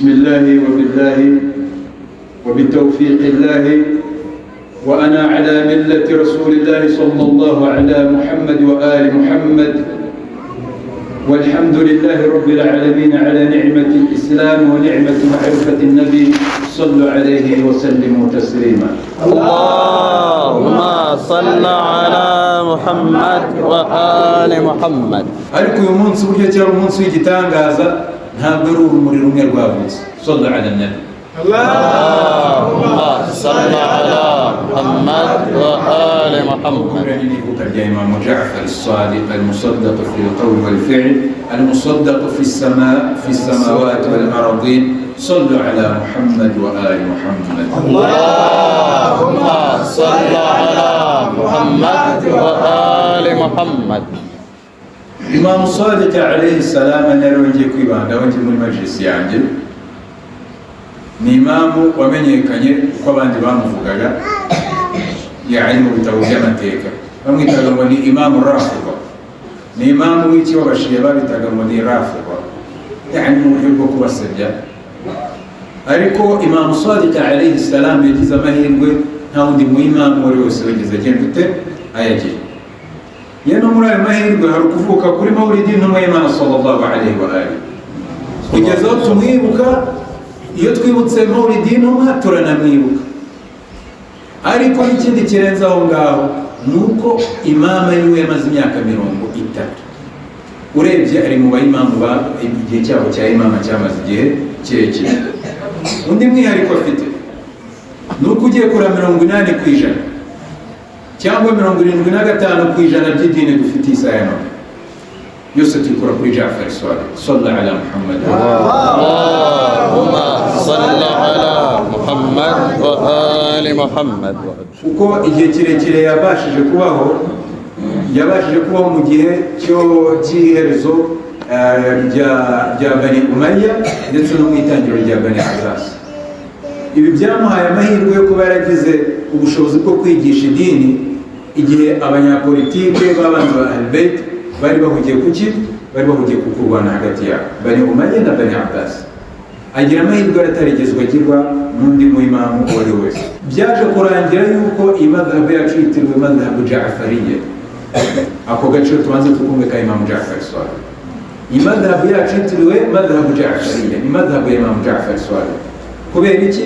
بسم الله وبالله وبتوفيق الله وأنا على ملة رسول الله صلى الله على محمد وآل محمد والحمد لله رب العالمين على نعمة الإسلام ونعمة معرفة النبي صلوا عليه وسلموا تسليما. اللهم صل على محمد وآل محمد. ariko uyu munsi buryo cyari umunsi w'igitangaza ntabwo ari urumuri rumwe rwavutse. صلوا على النبي. اللهم صل على محمد وآل محمد. نيبوك يا إمام جعفر الصادق المصدق في القول والفعل المصدق في السماوات والأرضين. صلوا على محمد وآل محمد. اللهم صل على محمد وآل محمد. إمام الصادق عليه السلام أنا رونجي كويبان رونجي من مجلس yanjye ni imamu wamenyekanye uko abandi bamuvugaga yari mu bitabo by'amateka bamwitaga ngo ni imamu rafidha, ni imamu w'iki w'abashiya babitaga ngo ni rafidha, yani mu buryo bwo kubasebya. Ariko Imam Sadiq alayhi salam yagize amahirwe nta wundi mu imamu wari wese wigeze agenda ute ayagira. Yeno muri ayo mahirwe hari ukuvuka kuri mawlidi n'umwe Imana sallallahu alayhi wa alihi kugeza aho tumwibuka. Iyo twibutse mawlidi n'umwe turanamwibuka, ariko n'ikindi kirenze aho ngaho ni uko imama yiwe yamaze imyaka 30. Urebye ari mu bayimamu ba igihe cyabo cya imama cyamaze igihe kirekire. Undi mwihariko afite ni uko ugiye kura 80% cyangwa 75% by'idini dufite isaha none yose tuyikora kuri Ja'far as-Sadiq. Sallallahu ala Muhammad. Allahumma salli ala Muhammad wa ali Muhammad. Uko igihe kirekire yabashije kubaho mu gihe cy'iherezo rya Bani Umayya ndetse no mu itangiro rya Bani Abbas. Ibi byamuhaye amahirwe yo kuba yaragize ubushobozi bwo kwigisha idini igihe abanyapolitike b'abantu ba Al-Bayt bari bahugiye kuki? Bari bahugiye kukurwana hagati yabo Bani Umayya na Bani Abbas. Agira amahirwe atarigezwe agirwa n'undi mu imamu uwo ari wese. Byaje kurangira yuko imadhabu yacu yitiriwe madhabu Ja'fariyya. Ako gace tubanze tukumve ka Imam Ja'far as-Sadiq. Imadhabu yacu yitiriwe madhabu Ja'fariyya, ni madhabu ya Imam Ja'far as-Sadiq. Kubera iki?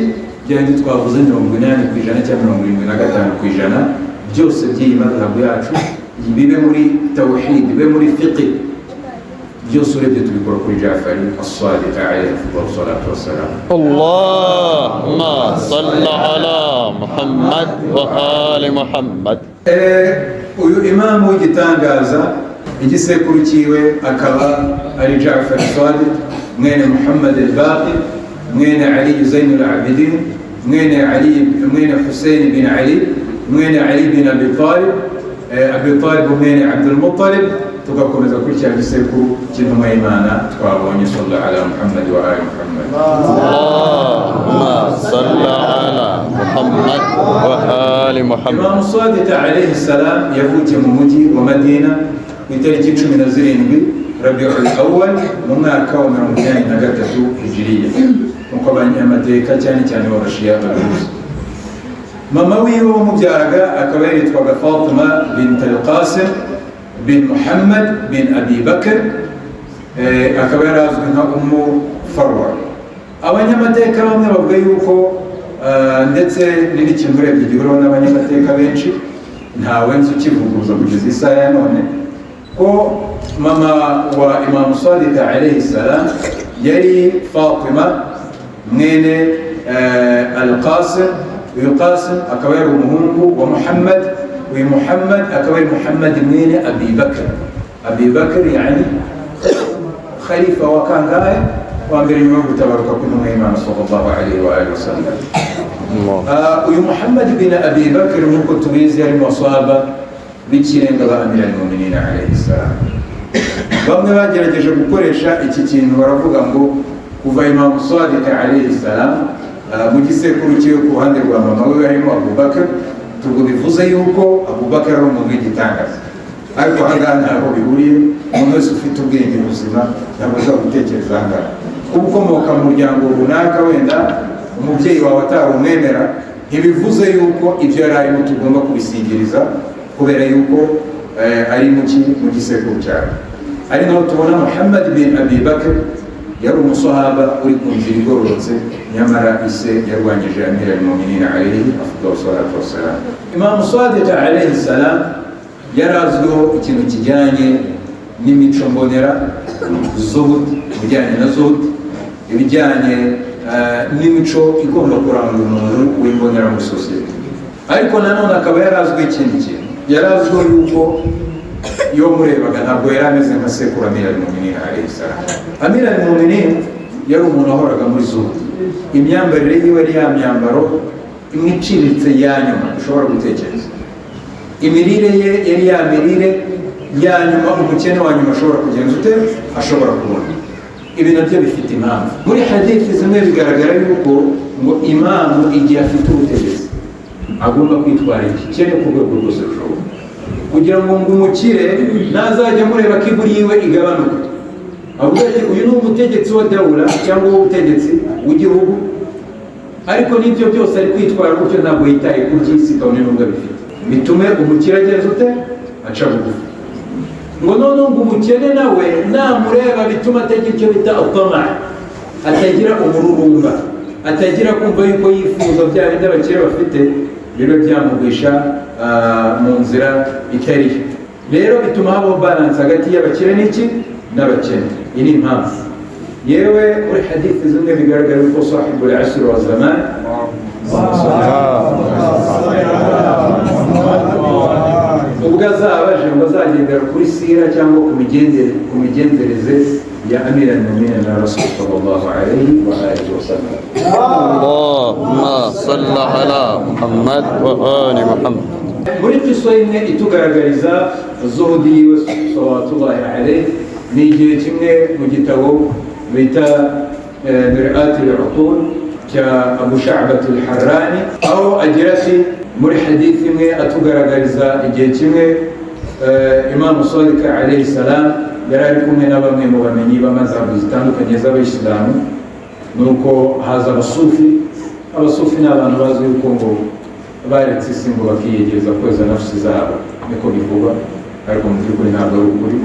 Byandi twavuze 80% cyangwa 75% byose by'iyi madhabu yacu bibe muri tawhid, bibe muri fiqh, byose urebye tubikora kuri Ja'far as-Sadiq alayhi salatu wassalam. Allahumma salli ala Muhammad wa ali Muhammad. Uyu imamu w'igitangaza igisekuru cyiwe akaba ari Ja'far as-Sadiq mwene Muhammad al-Baqir mwene Ali Zain al-Abidin mwene Hussein bin Ali mwene Ali bin Abi Talib mwene Abdul Muttalib. Tugakomeza kuri cya gisekuru cy'intumwa y'Imana twabonye. Sallallahu ala Muhammad wa ali Muhammad. Allahumma salli ala Muhammad wa ali Muhammad. Imam Sadiq alayhi salam yavukiye mu mujyi wa Madina ku itariki 17 Rabiul Awwal mu mwaka wa 83 Hijriya, nk'uko abanyamateka cyane cyane b'abashiya babivuze. Mama wiwe w'umubyaraga akaba yitwaga Fatima bint al-Qasim bin Muhammad bin Abi Bakr, akaba yarazwi nka Ummu Farwa. Abanyamateka bamwe bavuga yuko ndetse n'ikintu urebye gihuriweho n'abanyamateka benshi ntawe nzi ukivuguruza kugeza isaha ya none, ko mama wa Imam Sadiq alayhi salam yari Fatima mwene al-Qasim. Uyu Qasim akaba yari umuhungu wa Muhammad, uyu Muhammad akaba yari Muhammad mwene Abi Bakr. Abi Bakr yani khalifa wa kangahe wa mbere nyuma yo gutabaruka kw'intumwa y'Imana sallallahu alayhi wa alihi wasallam. Uyu Muhammad bin Abi Bakr nk'uko tubizi yari mu basahaba b'ikirenga ba Amir al-Mu'minin alayhi salam. Bamwe bagerageje gukoresha iki kintu baravuga ngo kuva Imam Sadiq alayhi salam mu gisekuru cyiwe ku ruhande rwa mama we harimo Abu Bakr, tugo bivuze yuko Abu Bakr ari umuntu w'igitangaza. Ariko ahangaha ntaho bihuriye, umuntu wese ufite ubwenge buzima ntabwo ashobora gutekereza ahangaha. kuba ukomoka mu muryango runaka wenda umubyeyi wawe atarumwemera ntibivuze yuko ibyo yari arimo tugomba kubisingiriza kubera yuko ari mu gisekuru cyawe. ari naho tubona Muhammad bin Abi Bakr yari umusahaba uri ku nzira igororotse, nyamara ise yarwanyije Amir al-Mu'minin alayhi afdalu salatu wassalam. Imam Sadiq alayhi salam yarazwiho ikintu kijyanye n'imico mbonera, zuhud, ibijyanye na zuhud, ibijyanye n'imico igomba kuranga umuntu w'imbonera muri sosiyete. Ariko nanone akaba yarazwi ikindi kintu, yarazwi yuko iyo murebaga ntabwo yari ameze nka sekuru Amir al-Mu'minin alayhi salam. Amir al-Mu'minin yari umuntu wahoraga muri zuhud, imyambarire yiwe yari ya myambaro imwe iciriritse ya nyuma ushobora gutekereza, imirire ye yari ya mirire ya nyuma umukene wa nyuma ashobora kugenza ute ashobora kubona. Ibi nabyo bifite impamvu. Muri hadithi zimwe bigaragara yuko ngo imamu igihe afite ubutegetsi agomba kwitwara igikene ku rwego rwose rushoboka, kugira ngo umukire nazajya mureba ko iburi yiwe igabanuka, avuga ati uyu ni umutegetsi wa dawula cyangwa ubutegetsi w'igihugu, ariko n'ibyo byose ari kwitwara gutyo ntabwo yitaye ku by'isi kabone n'ubwo bifite, bitume umukire ageza ute aca bugufi. ngo none ngo umukene nawe namureba bituma atagira icyo bita atama, atagira umururumba, atagira kumva yuko yifuza bya bindi abakire bafite biba byamugwisha mu nzira itari yo. Rero bituma habaho balance hagati y'abakire n'iki n'abakene. Iyi ni impamvu. Yewe muri hadithi zimwe bigaragara yuko sahibul asr wa zaman ubwo azabaje ngo azagendera kuri sira cyangwa ku migenzereze ya Amir al-Mu'minin na Rasul sallallahu alayhi wa alihi wa sallam. Allahumma salli ala Muhammad wa ali Muhammad. Muri kiso imwe itugaragariza zuhudi yiwe salawatullahi alayhi ni igihe kimwe mu gitabo bita Mir'at al-Uqul cya Abu Sha'bat al-Harrani, aho agira ati muri hadithi imwe atugaragariza igihe kimwe Imam Sadiq alayhi salam yari ari kumwe na bamwe mu bamenyi b'amazhabu zitandukanye z'abayisilamu, nuko haza abasufi. Abasufi ni abantu bazwi yuko ngo baretse isi ngo bakiyegeza kweza nafsi zabo, niko bivugwa, ariko mu by'ukuri ntabwo ari ukuri,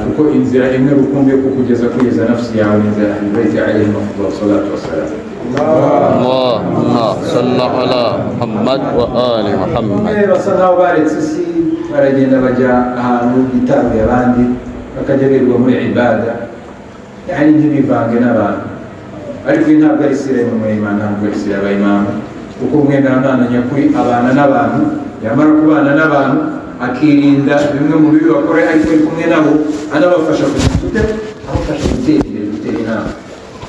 kuko inzira imwe rukumbi yo kukugeza kweza nafsi yawe ni inzira Ahlul Bayt alayhim afdalu salatu wassalam. Allahumma salli ala Muhammad wa ali Muhammad. Basa naho baretse isi baragenda bajya ahantu bitaruye abandi, bakajya birirwa muri ibada, yani ntibivange n'abantu. Ariko iyi ntabwo ari sira y'Imana, ntabwo ari sira y'Imana, kuko umwemeramana nyakuri abana n'abantu, yamara kubana n'abantu akirinda bimwe mu bibi bakora, ariko ari kumwe nabo anabafasha abafasha gutera imbere, gutera inama,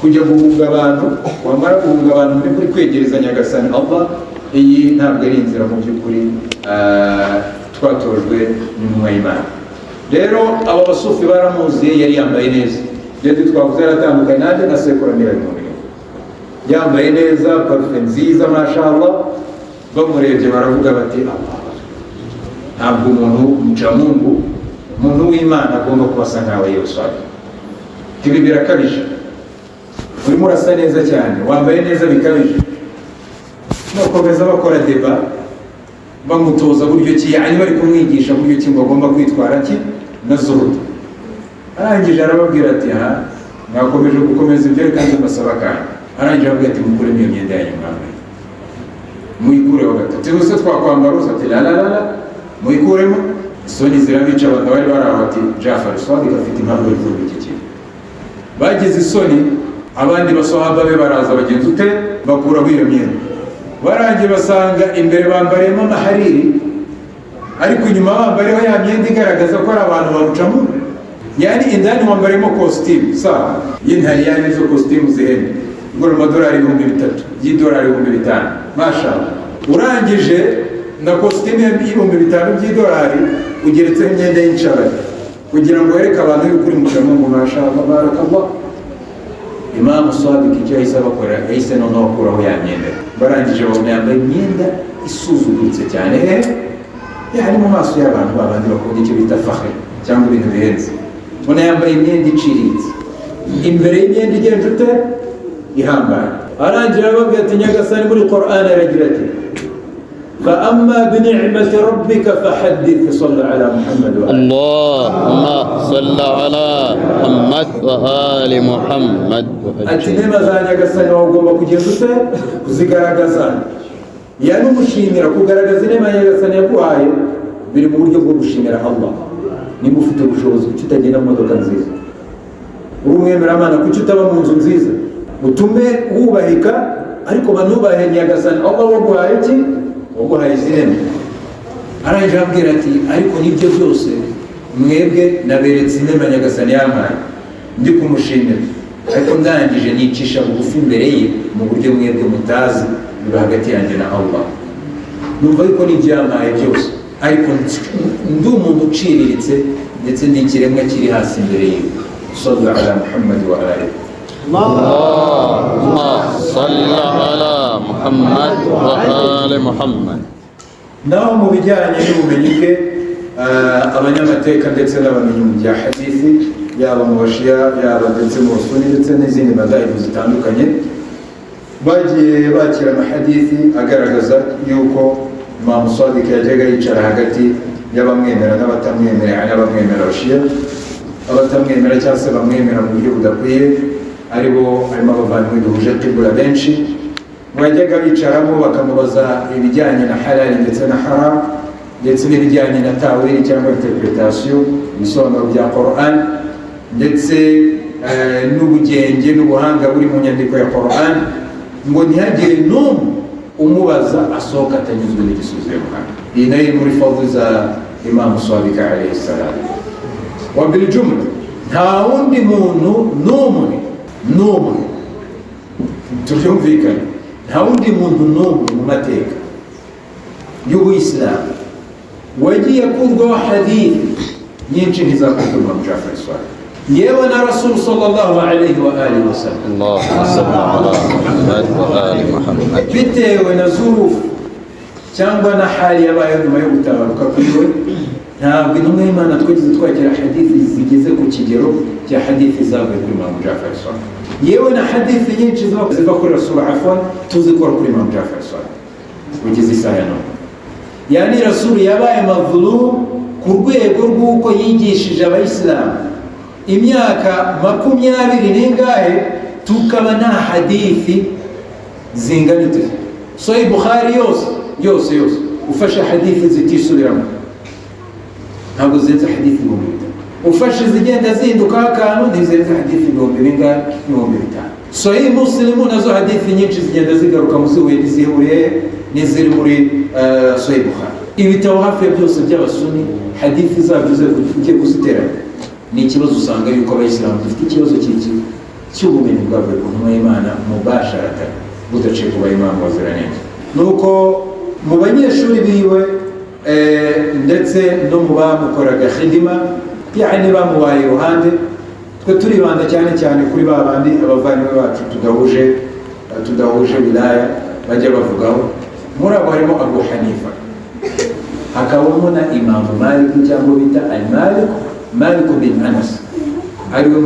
kujya guhunga abantu. Wamara guhunga abantu muri kuri kwegereza Nyagasani Allah, iyi ntabwo ari inzira mu by'ukuri twatojwe n'intumwa y'Imana. Rero aba basufi baramuziye, yari yambaye neza, ibyo twavuze yaratandukanye nanjye na sekuru Amir al-Mu'minin, yambaye neza, parufe nziza, mashallah. Bamurebye baravuga bati ntabwo umuntu mucamungu, umuntu w'Imana agomba kubasa nkawe yoswaga. Ibi birakabije, urimo urasa neza cyane, wambaye neza bikabije. Bakomeza bakora deba, bamutoza buryo ki, yani bari kumwigisha buryo ki ngo agomba kwitwara ki na zuhud. Arangije arababwira ati mwakomeje gukomeza ibyo kandi mbasaba kandi. Arangije arababwira ati mukure iyo myenda yanyu mwambaye, muyikureho gato. Tubuse twakwambara uza ati la muyikuremo. Isoni zirabica, abantu bari baraho bati Jafar Sadiq afite impamvu yo kuvuga iki kintu. Bagize isoni, abandi basahaba be baraza bagenza ute bakuraho iyo myenda. Barangiye basanga imbere bambariyemo amahariri, ariko inyuma bambariyeho ya myenda igaragaza ko ari abantu barucamo. Yani indani wambariyemo costume sawa y'intariyani, zo costume zihene igura $3,000 y'idolari 5,000, mashallah. Urangije na costume $5,000 by'idolari ugeretseho imyenda y'incabari kugira ngo wereke abantu yuko uri mucamo ngo mashallah barakallah. Imam Sadiq icyo yahise abakora, yahise noneho bakuraho ya myenda. Barangije babona yambaye imyenda isuzuguritse cyane, yani mu maso y'abantu babandi bakunda icyo bita fakhri cyangwa ibintu bihenze. Bona yambaye imyenda iciriritse, imbere y'imyenda igenje ute ihambaye. Arangira ababwira ati nyagasani muri Qur'an aragira ati فأما بنعمة ربك فحدث صلى على محمد اللهم صل على محمد وآل محمد. ati nema za nyagasani wagomba kugenda ute kuzigaragaza. Yani umushimira kugaragaza inema nyagasani yaguhaye biri mu buryo bwo gushimira Allah. Niba ufite ubushobozi kuki utagenda mu modoka nziza, uri umwemeramana kuki utaba mu nzu nziza, utume wubahika ariko banubahe nyagasani Allah waguhaye iki, waguhaye izirema. Arangije abwira ati ariko nibyo byose mwebwe naberetse inema nyagasani yampaye ndi kumushimira, ariko ndangije nicisha bugufi imbere ye mu buryo mwebwe mutazi biba hagati yanjye na Allah. Numva yuko nibyo yampaye byose, ariko ndi umuntu uciriritse ndetse n'ikiremwa kiri hasi imbere ye. Sallu ala Muhammad wa alihi. Allahumma salli ala Muhammad wa ali Muhammad. Naho mu bijyanye n'ubumenyi bwe, abanyamateka ndetse n'abamenyi mu bya hadithi, yaba mu bashiya yaba ndetse mu basuni ndetse n'izindi madhahibu zitandukanye, bagiye bakira amahadithi agaragaza yuko Imam Sadiq yajyaga yicara hagati y'abamwemera n'abatamwemera, n'abamwemera abashiya, abatamwemera cyangwa se bamwemera mu buryo budakwiye, aribo harimo abavandimwe duhuje qibla benshi. Bajyaga bicaramo bakamubaza ibijyanye na halal ndetse na haram, ndetse n'ibijyanye na tawili cyangwa interpretation, ibisobanuro bya Quran, ndetse n'ubugenge n'ubuhanga buri mu nyandiko ya Quran, ngo ntihagire n'umwe umubaza asohoka atanyuzwe n'igisubizo yamuhaye. Iyi nayo muri fadhila za Imam Sadiq alayhi salam. Wa bil jumla, nta wundi muntu n'umwe tubyumvikane, nta wundi muntu n'umwe mu mateka y'Ubuyisilamu wagiye akurwaho hadithi nyinshi ntizakurwa mu Jafar Sadiq, yewe na Rasul sallallahu alayhi wa alihi wa sallam. Allahumma salli ala Muhammad wa ali Muhammad. Bitewe na zurufu cyangwa na hali yabaye nyuma yo gutabaruka kwiwe, ntabwo intumwa y'Imana twigeze twakira hadithi zigeze ku kigero cya hadithi zavuye kuri Imam Jafar Sadiq. Yewe na hadithi nyinshi ziva kuri Rasul tuzikora kuri Imam Jafar Sadiq kugeza isaha ya none. Yani Rasul yabaye mazlum ku rwego rw'uko yigishije abayisilamu imyaka 20 n'ingahe, tukaba nta hadithi zingana ite. Sahih Bukhari yose ufashe hadithi zitisubiramo ntabwo zirenze hadithi 1000. Ufashe zigenda zinduka akantu ntizirenze hadithi 5,000. Sahih Muslim nazo hadithi nyinshi zigenda zigaruka muzihuye n'iziri muri Sahih Bukhari. Ibitabo hafi ya byose by'abasuni hadithi zabyo ugiye kuziteranya, ni ikibazo usanga yuko abayisilamu dufite ikibazo cy'ubumenyi bwavuye ku ntumwa y'Imana mubasharatan budaciye ku bayimamu baziranenge. Nuko mu banyeshuri biwe ndetse no mu bamukoraga khidima, yani bamubaye iruhande, twe turibanda cyane cyane kuri ba bandi abavandimwe bacu tudahuje wilaya bajya bavugaho. Muri abo harimo Abu Hanifa, hakabamo na Imam Malik cyangwa bita Malik bin Anas, ariwe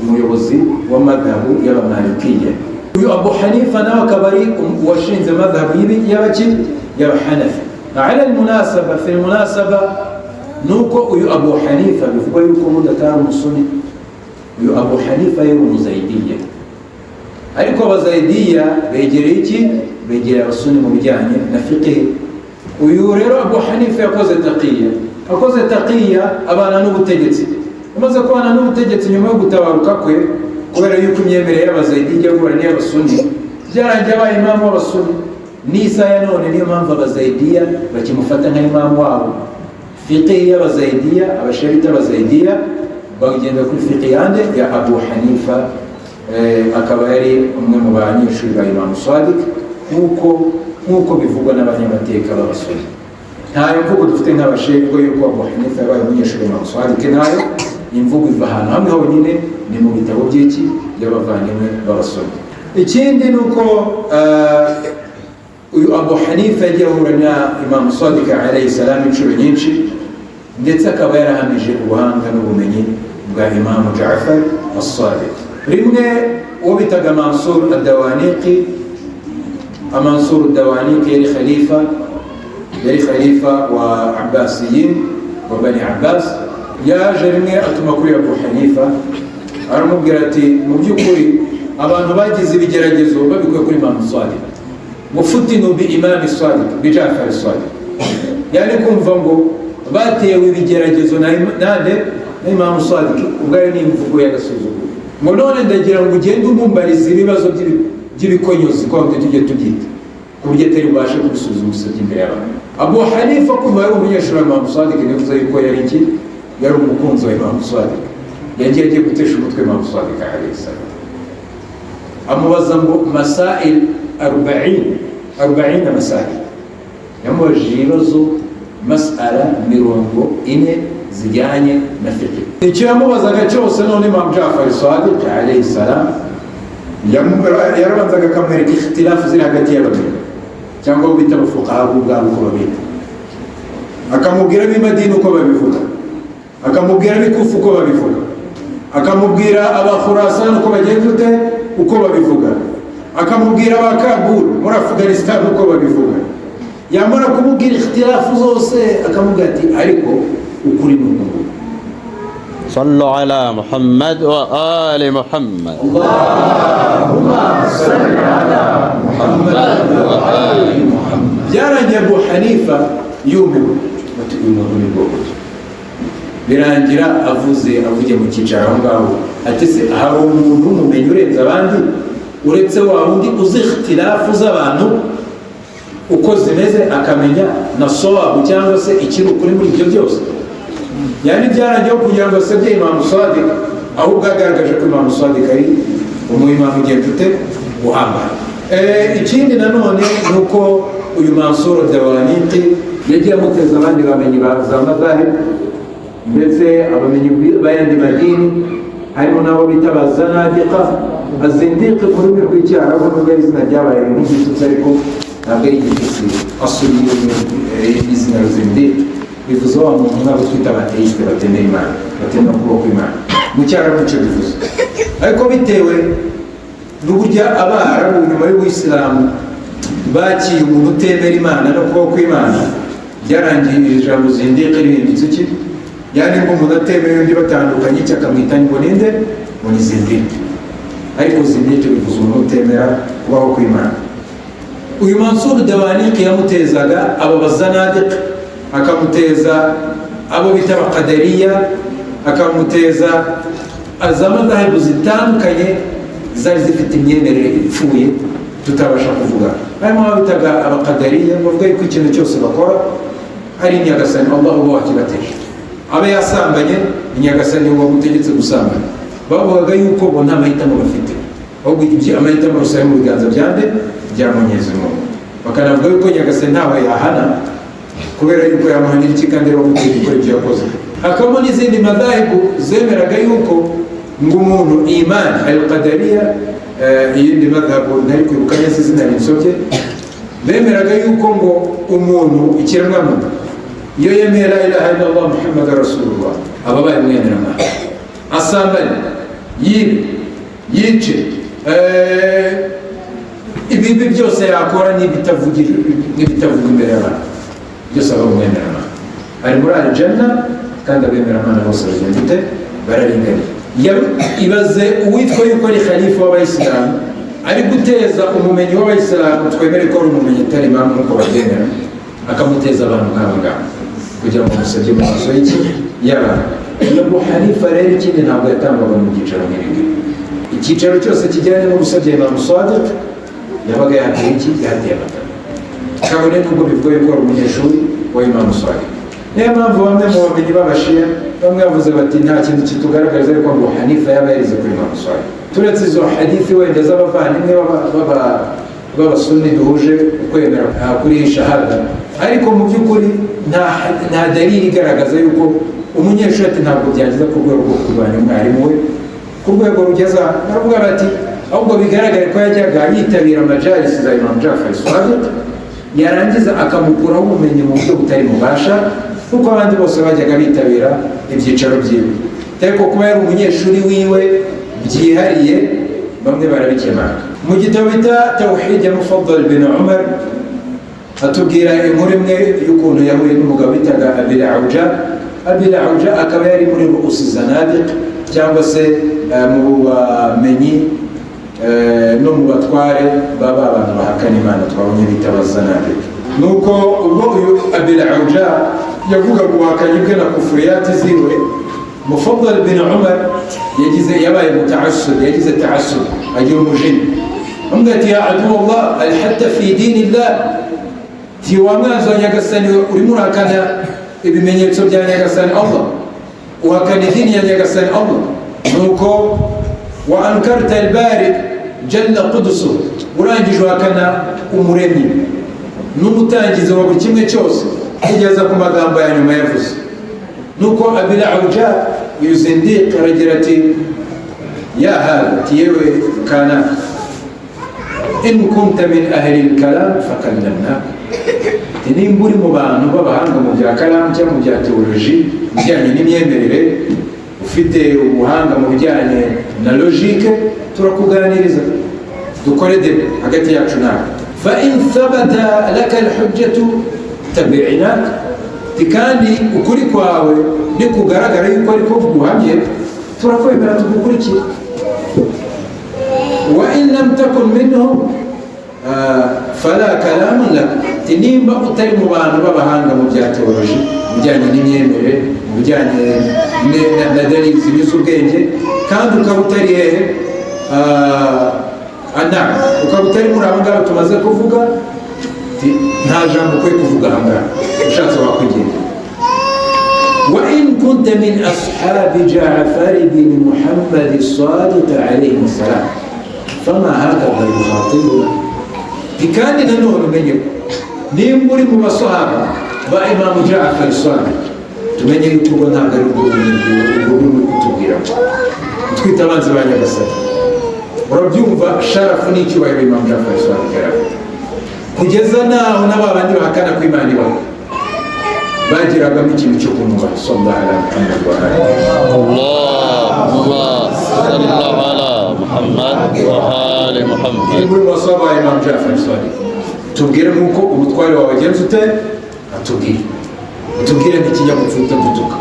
muyobozi wa madhabu y'abamalikiya. Uyu Abu Hanifa nawe akaba ari washinze madhabu y'abahanafi. Ala almunasaba, fi almunasaba nuko uyu Abu Hanifa bivugwa yuko mudatari umusuni, uyu Abu Hanifa yari umuzaidiya, ariko abazaidiya begereye iki? Begereye abasuni mu bijyanye na fiqh. Uyu rero Abu Hanifa akoze taqiya abana n'ubutegetsi. Amaze kubana n'ubutegetsi nyuma yo gutabaruka kwe, kubera yuko imyemerere y'abazaidiya guhura n'iy'abasuni byarangiye abaye imamu w'abasuni. N'isa ya none niyo mpamvu abazaidiya bakimufata nka imamu wabo. Fiqh y'abazaidiya, abasharita abazaidiya bagenda kuri fiqh yande ya Abu Hanifa, akaba yari umwe mu banyeshuri ba Imam Sadiq nk'uko bivugwa n'abanyamateka b'abasuni. Ntayo mvugo dufite nk'abashekwe yuko Abu Hanifa yabaye umunyeshuri wa Imam Sadiq, nayo imvugo iva ahantu hamwe honyine, ni mu bitabo by'iki by'abavandimwe b'abasuni. Ikindi ni uko uyu Abu Hanifa yagiye ahura na Imam Sadiq alayhi salam inshuro nyinshi, ndetse akaba yarahamije ubuhanga n'ubumenyi bwa Imam Ja'far الصادق. rimwe uwo bitaga Mansur ad-Dawaniqi. Mansur ad-Dawaniqi yari khalifa wa Abbasiyin wa Bani Abbas. Yaje rimwe atuma kuri Abu Hanifa aramubwira ati mu by'ukuri abantu bagize ibigeragezo babikuye kuri Imam Sadiq, mufutinu bi Imam Sadiq bi Jafar Sadiq, yani kumva ngo batewe ibigeragezo na Imam Sadiq, ubwayo ni imvugo y'agasuzuguro. Ngo none ndagira ngo ugende umumbariza ibibazo by'ibikonyozi kwa ngo tujye tubyita ku buryo atari bubashe kubisuzuma usabye imbere y'abantu. Abu Hanifa kuva yari umunyeshuri wa Imam Sadiq nivuze yuko yari iki, yari umukunzi wa Imam Sadiq, yagiye agiye gutesha umutwe Imam Sadiq alayhi salam. Amubaza ngo masail 40 masail, yamubajije ibibazo mas'ala 40 zijyanye na fiqh. Icyo yamubazaga cyose none Imam Jafar Sadiq alayhi salam yarabanzaga akamwereka ikhtilafu ziri hagati y'abantu cyangwa bita abafuqaha ubwabo uko babita, akamubwira b'Madina uko babivuga, akamubwira b'Kufa uko babivuga, akamubwira abakhurasan uko bagenza ute uko babivuga, akamubwira aba Kabul muri Afghanistan uko babivuga. Yamara kumubwira ikhtilafu zose akamubwira ati ariko ukuri n'uko. صلوا على محمد وآل محمد. اللهم صل على محمد وآل محمد. Byarangiye Abu Hanifa yumiwe ati uyu muntu ni bwoko, birangira avuge mu cyicaro aho ngaho ati se hari umuntu umumenyi urenze abandi uretse wa wundi uzi ikhtilafu z'abantu uko zimeze akamenya na sawabu cyangwa se ikiri ukuri muri ibyo byose. Yani byarangiye kugira ngo asebye Imam Sadiq, ahubwo agaragaje ko Imam Sadiq ari umuimamu ugenzute uhambaye. Ikindi nanone ni uko uyu Mansur ad-Dawaniqi yagiye amuteza abandi bamenyi ba za madhahib ndetse abamenyi b'ayandi madini, harimo n'abo bita bazanadiqa. Azindiqi mu rurimi rw'icyarabu nubwo ari izina ryabaye nk'igitutsi ariko ntabwo ari igitutsi asuli y'izina Zindiqi, bivuze wa muntu nk'abo twita abateiste batemera Imana, batemera ukuboko Imana mu cyarabu icyo bivuze. Ariko bitewe n'uburyo Abarabu nyuma y'Ubuyisilamu bakiye umuntu utemera Imana no kuboko Imana, byarangiye ijambo Zindiqi rihindutse iki, yani ngo umuntu atemera undi batandukanye icyo akamwita ngo ninde, ngo ni Zindiqi. Ariko Zindiqi bivuze umuntu utemera kubaho kw'Imana. Uyu Mansur ad-Dawaniqi yamutezaga abo bazanadiq, akamuteza abo bita abaqadariya, akamuteza azamadhahibu zitandukanye zari zifite imyemerere ipfuye tutabasha kuvuga. Harimo abitaga abaqadariya bavuga yuko ikintu cyose bakora ari Nyagasani Allah uba wakibateje. Abe yasambanye Nyagasani uba mutegetse gusambana. Bavugaga yuko bo nta mahitamo bafite, ahubwo ibyo amahitamo rusaye mu biganza byande bya Mwenyezi Mungu. Bakanavuga yuko Nyagasani ntawe yahana kubera yuko yamuhanira iki kandi bamutegeka gukora ibyo yakoze. Hakaba n'izindi madhahibu zemeraga yuko ngo umuntu imani al-qadariya, iyindi madhabu ntari kwibuka neza izina rinsobye, bemeraga yuko ngo umuntu ikiremwamuntu iyo yemera la ilaha illallah Muhammadur Rasulullah aba abaye umwemeramana, asambane, yice, ibibi byose yakora n'ibitavuga imbere y'abantu byose aba umwemeramana, ari muri al-janna kandi abemeramana bose bagenda bararinganiye. Ibaze uwitwa yuko ari khalifa w'abayisilamu ari guteza umumenyi w'abayisilamu twemere ko ari umumenyi atari imamu nk'uko babyemera, akamuteza abantu nk'aba ngaba kugira ngo musabye mu maso y'iki y'abantu. Abu Hanifa rero ikindi ntabwo yatangwaga mu byicaro nk'ibi. Icyicaro cyose kijyanye no gusabye Imam Sadiq yabaga yateye iki, yateye amatara, kabone n'ubwo bivuga yuko ari umunyeshuri wa Imam Sadiq. Niyo mpamvu bamwe mu bamenyi b'abashia bamwe bavuze bati nta kintu kitugaragariza ariko Abu Hanifa yaba yarize kuri Imam Sadiq. Turetse izo hadithi wenda z'abavandimwe b'abasunni duhuje kwemera kuri shahada, ariko mu by'ukuri nta dalili igaragaza yuko umunyeshuri ati ntabwo byageza ku rwego rwo kurwanya umwarimu we ku rwego rugeza. Baravuga bati ahubwo bigaragare ko yajyaga yitabira majalisi za Imam Jafar Sadiq, yarangiza akamukuraho ubumenyi mu buryo butari mubasha kuko abandi bose bajyaga bitabira ibyicaro byiwe. Ariko kuba yari umunyeshuri wiwe byihariye bamwe barabikemanga. Mu gitabo bita Tawhid ya Mufaddal bin Umar atubwira inkuru imwe y'ukuntu yahuye n'umugabo bitaga Abil Auja. Abil Auja akaba yari muri ru'usi zanadiq cyangwa se mu bamenyi no mu batware baba abantu bahakana Imana twabonye bita abazanadiq. Nuko ubwo uyu Abil Auja yavuga guhakanya bwe na kufuriyati ziwe, Mufaddal bin Umar yabaye mutaassub, yagize taassub, agira umujinya. Amubwira ati ya aduwallah alhatta fi dinillah, ti wa mwanzi wa Nyagasani urimo urakana ibimenyetso bya Nyagasani Allah, uhakana idini ya Nyagasani Allah. Nuko wa ankarta albari jalla qudusu, urangije uhakana umuremyi n'umutangizi wa buri kimwe cyose, kugeza ku magambo ya nyuma yavuze. Nuko Abil Auja uyu zindiq aragira ati ya hada, tiyewe kana in kunta min ahli al-kalam fakallamna, nimba uri mu bantu b'abahanga mu bya kalamu cyangwa mu bya teoloji bijyanye n'imyemerere, ufite ubuhanga mu bijyanye na logike, turakuganiriza dukore debe hagati yacu nawe. Fa in thabata laka al-hujjatu tabi'nak, kandi ukuri kwawe nikugaragara yuko ariko guhamye turakwemera tugukurikira. Wa in lam takun minhum fala kalaman lak, nimba utari mu bantu b'abahanga mu bya teoloji, mu bijyanye n'imyemerere, mu bijyanye na dalili zinyuze ubwenge, kandi ukaba utari hehe ukaba utari muri abo ngabo tumaze kuvuga, nta jambo ukwiye kuvuga aha ngaha, ushatse wakwigira. Wa in kunta min ashabi Ja'far bin Muhammad as-Sadiq alayhi salam fama hakadha yukhatibuna, kandi nanone umenye ko nimba uri mu basahaba ba Imamu Ja'far as-Sadiq, tumenye yuko ubwo ntabwo ari ubwo uri kutubwira twita abanzi ba Nyagasani. Urabyumva sharafu n'icyubahiro Imamu Ja'far as-Sadiq yarafite, kugeza naho n'abandi bahakana ko Imana ibaho bagiragamo ikintu cyo kumva sallallahu alaihi wa Allahumma salli ala Muhammad wa ali Muhammad. Muri basaba Imam Ja'far as-Sadiq, tubwire nuko umutware wawe agenza ute, tubwire n'ikinyabupfura utadutuka,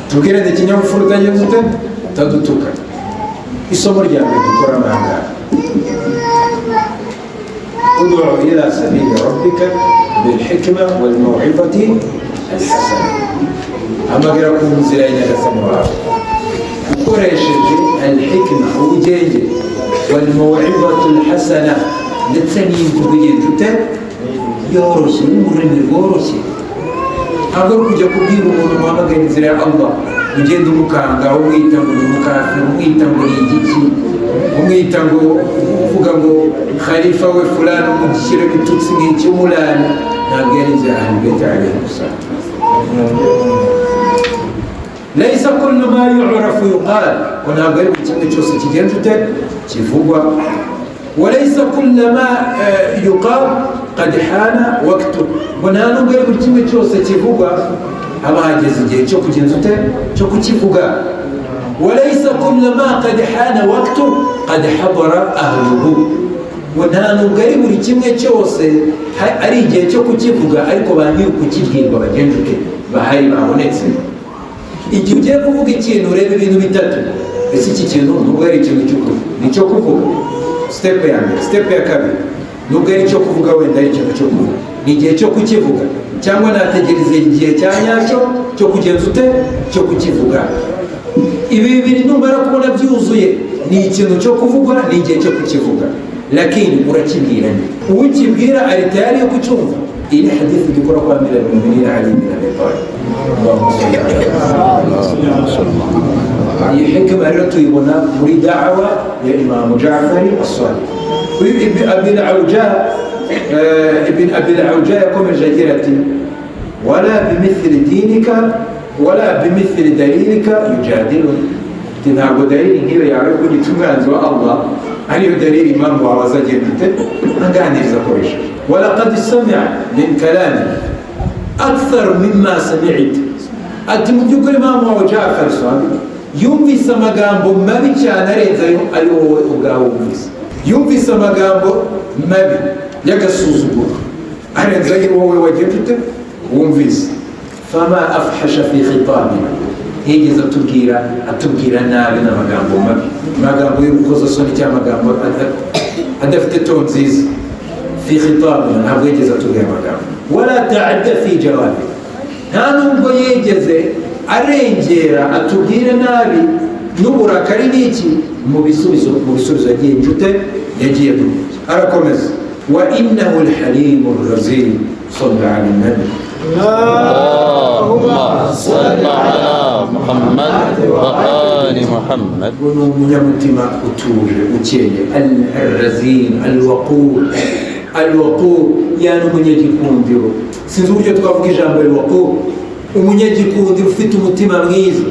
tubwire n'ikinyabupfura utagenza ute, utadutuka. Isomo rya mbere dukora nanga ud'u ila sabili rabbika bilhikma walmaw'izati alhasana, amagira ku nzira ya Nyagasani wawe ukoresheje alhikma, ubugenge, walmaw'izati alhasana, ndetse n'imvugo igenda ute yoroshye, n'ururimi rworoshye. Ntabwo ari kujya kubwira umuntu muhamagara inzira ya Allah ugenda umukanga, umwita ngo ni umukafiri, umwita ngo ni igiki, umwita ngo uvuga ngo khalifa we fulani, umushyire bitutsi nk'iki umulani. Ntabwo yari inzira Ahlul Bayt alayhi salam. Laysa kullu ma yu'rafu yuqal, ko ntabwo ari kimwe cyose kigenza ute kivugwa. Walaysa kullu ma yuqal qad hana waqtu, ngo nta nubwo ari buri kimwe cyose kivugwa haba hageze igihe cyo kugenza ute cyo kukivuga. Walaysa kullu ma qad hana waqtu qad hadara ahluhu, ngo nta nubwo ari buri kimwe cyose ari igihe cyo kukivuga ariko ba nyiri kukibwirwa bagenza ute bahari babonetse. Igihe ugiye kuvuga ikintu ureba ibintu bitatu, ese iki kintu nubwo ari ikintu cy'ukuri ni cyo kuvuga, step ya mbere. Step ya kabiri, nubwo ari cyo kuvuga wenda ari ikintu cyo kuvuga, ni igihe cyo kukivuga, cyangwa nategereza igihe cya nyacyo cyo kugenza ute cyo kukivuga. Ibi bibiri numara kubona byuzuye, ni ikintu cyo kuvugwa, ni igihe cyo kukivuga, lakini urakibwira nde? Uwukibwira ari tayari yo kucyumva. Iyi hadithi dukora kwa Amir al-Mu'minin Ali bin Abi Talib. Iyi hikma rero tuyibona muri da'wa ya Imam Ja'far as-Sadiq. Ibn Abil Auja yakomeje agira ati wala bimithli dinika wala bimithli dalilika yujadiluni, ntabwo dalili nk'iyo yawe kugita umwanzi wa Allah ariyo dalili imamu wawe azagenda ute aganiriza akoresheje. walaqad sami'a min kalami akthar mimma sami'ta, ati mu by'ukuri imamu wawe Ja'far as-Sadiq yumvise amagambo mabi cyane arenze ayo wowe ubwawe wumvise, yumvise amagambo mabi y'agasuzuguro arenze ayo wowe wagiye ufite wumvise. Fama afhasha fi khitabina, yigeze atubwira nabi n'amagambo mabi, amagambo y'urukozasoni cyangwa amagambo adafite to nziza. fi khitabina, ntabwo yigeze atubwira amagambo. Wala ta'adda fi jawabi, nta nubwo yigeze arengera atubwire nabi n'uburakari n'iki mu bisubizo yagiye arakomeza. Wa innahu al-halim ar-razil sallallahu alayhi wa sallam. Allahumma salli ala Muhammad wa ali Muhammad. Umunyamutima utuje ukeye, al-razil, al-waqur, yani umunyagikundiro. Sinzi uburyo twavuga ijambo al-waqur. Umunyagikundiro ufite umutima mwiza,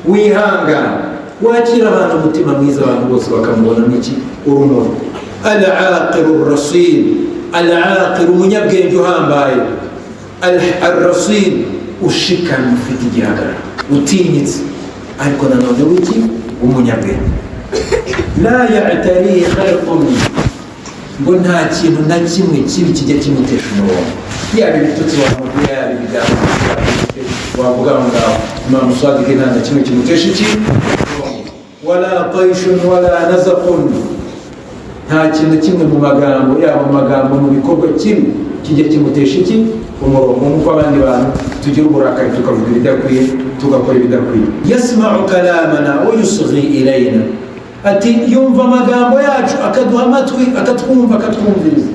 wihangana, wakira abantu umutima mwiza, abantu bose bakamubona n'iki urumuri. Al-aqir ar-rasil, al-aqir, umunyabwenge uhambaye. Al-rasil, ushikamye, ufite igihagararo, utinyitse, ariko nanone wiki umunyabwenge. La ya'tari khalqun, ngo nta kintu na kimwe kibi kijya kimutesha umurongo, yaba ibitutsi wavuga, yaba ibigambo wavuga ngaho. Imam Sadiq nta na kimwe kimutesha iki, wala taishun wala nazaqun, nta kintu kimwe mu magambo, yaba mu magambo, mu bikorwa kimwe kijya kimutesha iki umurongo. Nk'uko abandi bantu tugira uburakari tukavuga ibidakwiye, tugakora ibidakwiye. Yasma'u kalamana wa yusghi ilayna, ati yumva amagambo yacu akaduha amatwi, akatwumva, akatwumviriza.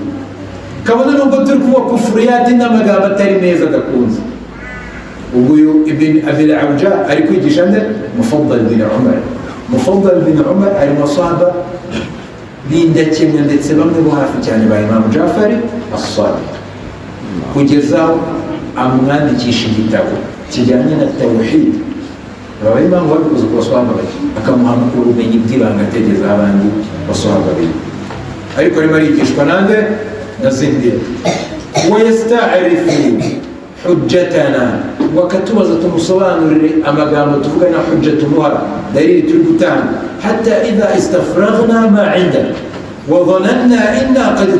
Kabone nubwo turi kuvuga kufuriyati n'amagambo atari meza adakunze. Uguyu ibn Abil Awja ari kwigisha nde? Mufaddal bin Umar. Mufaddal bin Umar ari masahaba b'indakemwa ndetse bamwe bo hafi cyane ba Imam Jafari as-Sadiq, kugeza amwandikisha igitabo kijyanye na tawhid. Aba Imam babikoze ku basahaba bake, akamuha ubumenyi bw'ibanga ategeza abandi basahaba be, ariko arimo arigishwa nande na Zindiq. Wa yasta'rifu hujjatana, wakatubaza tumusobanurire amagambo tuvuga na hujjatumuha, dalili turi gutanga. Hatta idha istafraghna ma indana wa dhananna inna qad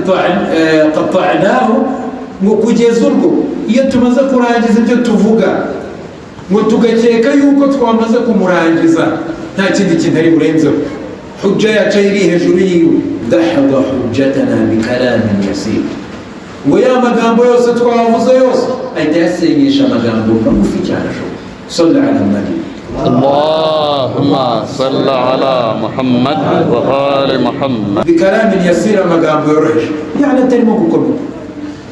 qata'nahu, ngo kugeza ubwo iyo tumaze kurangiza ibyo tuvuga, ngo tugakeka yuko twamaze kumurangiza, nta kindi kintu ari burenzeho, hujja yacu iri hejuru yiwe. Dahada hujjatana bikalamin yasir, ngo ya magambo yose twavuze yose ahita yasenyesha amagambo magufi cyane. Salli ala nabi. Allahumma salli ala Muhammad wa ali Muhammad. Bikalamin yasir, amagambo yoroheje, yani atarimo gukomera.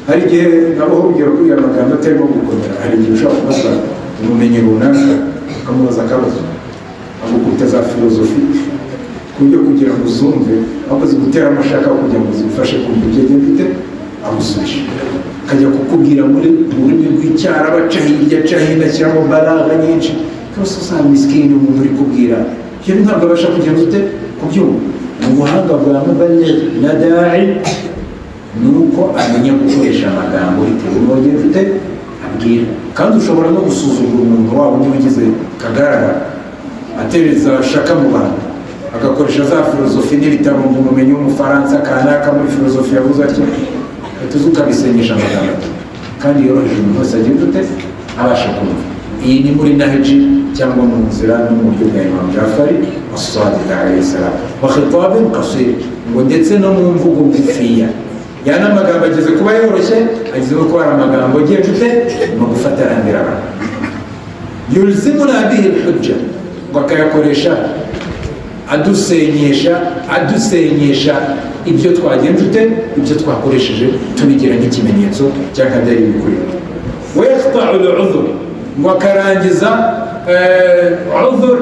Hari igihe nabo urugero kuri aya magambo atarimo gukomera, hari igihe ushobora kubaza ubumenyi runaka, ukamubaza akabazo agukubita za filozofi kubyo kugira ngo uzumve, akoze gutera amashaka kugira ngo zifashe kumva ibyo mfite, agusubisha akajya kukubwira muri rurimi rw'icyara, baca hirya aca hino, ashyiramo baraga nyinshi. Kose usanga miskini umuntu uri kubwira ibyo ntabwo abasha kugenda ute kubyumva. Mu buhanga bwa mubaligh na da'i nuko amenya gukoresha amagambo bitewe n'uwagiye ufite abwira. Kandi ushobora no gusuzugura umuntu waba undi wigize kagaragara, atereza shaka mu bantu, agakoresha za filozofi n'ibitabo ngo umumenyi w'umufaransa kanaka muri filozofi yavuze atyo, tuzi ukabisenyesha amagambo kandi yoroheje umuntu wese agiye ute abasha kumva. Iyi ni muri nahji cyangwa mu nzira no mu buryo bwa Imam Jafari as-Sadiq alayhi salam. Wa khitabin qasir, ngo ndetse no mu mvugo ngufiya, yana amagambo ageze kuba yoroshye, ageze no kuba amagambo agiye ute mu gufatarandira abantu. Yulzimuna bihi al-hujja, ngo akayakoresha adusenyesha ibyo twagenze ute, ibyo twakoresheje tubigira nk'ikimenyetso cy'akadari bikurira. Wa yaqta'u al-'udhr, ngo akarangiza udhur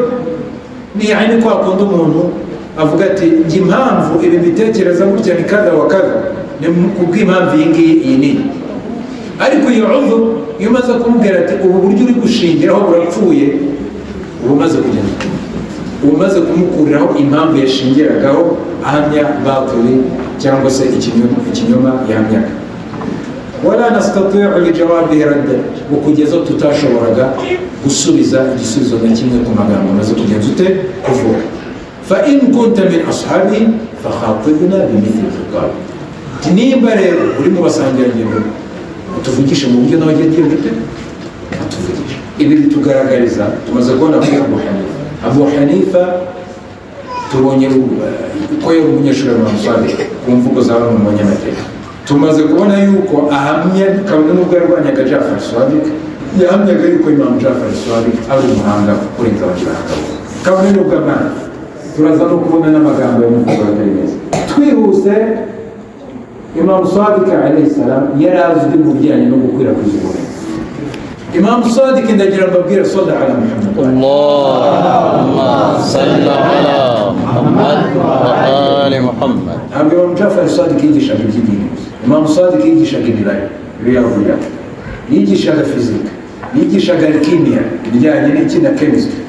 ni yani kwa kundi umuntu avuga ati njye impamvu ibi mbitekereza gutya ni kada wa kada, ni kubw'impamvu iyi ngiyi iyi nini. Ariko iyo udhur iyo umaze kumubwira ati ubu buryo uri gushingiraho burapfuye, uba umaze kugenda, uba umaze kumukuriraho impamvu yashingiragaho ahamya batuli cyangwa se ikinyoma yahamyaga. wala nastati'u li jawabihi radda, ukugeza tutashoboraga gusubiza igisubizo na kimwe ku magambo maze kugenza ute kuvuga. Fa in kunta min ashabi fa khatibna bimithli al-khitab, nimba rero uri mu basangirangendo utuvugishe mu buryo nawe agiye gute atuvugisha. Ibi bitugaragariza tumaze kubona kuri Abu Hanifa tubonye ko yari umunyeshuri wa Imam Sadiq ku mvugo za bamwe mu banyamateka. Tumaze kubona yuko ahamya kabone n'ubwo yarwanyaga Jafar Sadiq, yahamyaga yuko Imam Jafar Sadiq ari umuhanga kurenza abandi bahanga. Kabone n'ubwo amana turaza no kubona n'amagambo y'umuvugo atari meza. Twihuse, Imam Sadiq alayhi salam yari azwi mu bijyanye no gukwirakwiza ubumenyi. Imam Sadiq ndagira mbabwira sallallahu ala Muhammad, Allahumma salli ala Muhammad wa ali Muhammad. Imam Jafar Sadiq yigishaga iby'idini. Imam Sadiq yigishaga imibare, ibiyavuga, yigishaga fizika, yigishaga alkimiya, ibijyanye n'iki na chemistry,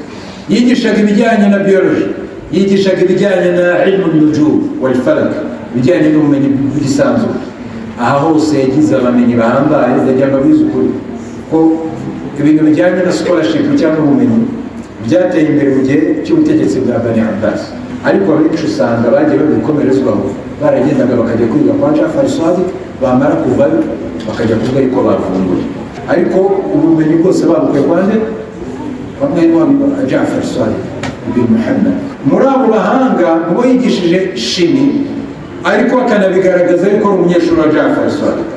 yigishaga ibijyanye na biology, yigishaga ibijyanye na ilmu nujum wal falak, ibijyanye n'ubumenyi bw'isanzwe. Aha hose yagize abamenyi bahambaye, ndagira mbabizi ukuri ko ibintu bijyanye na scholarship cyangwa ubumenyi byateye imbere mu gihe cy'ubutegetsi bwa Bani Abbas, ariko abenshi usanga bagiye babikomerezwaho, baragendaga bakajya kwiga kwa Jafar Sadiq, bamara kuvayo bakajya kuvuga yuko bavumbuye, ariko ubumenyi bwose babukuye kwa nde? Bamwe wa Jafar Sadiq ibn Muhammad. Muri abo bahanga mubo yigishije shimi, ariko akanabigaragaza yuko ari umunyeshuri wa Jafar Sadiq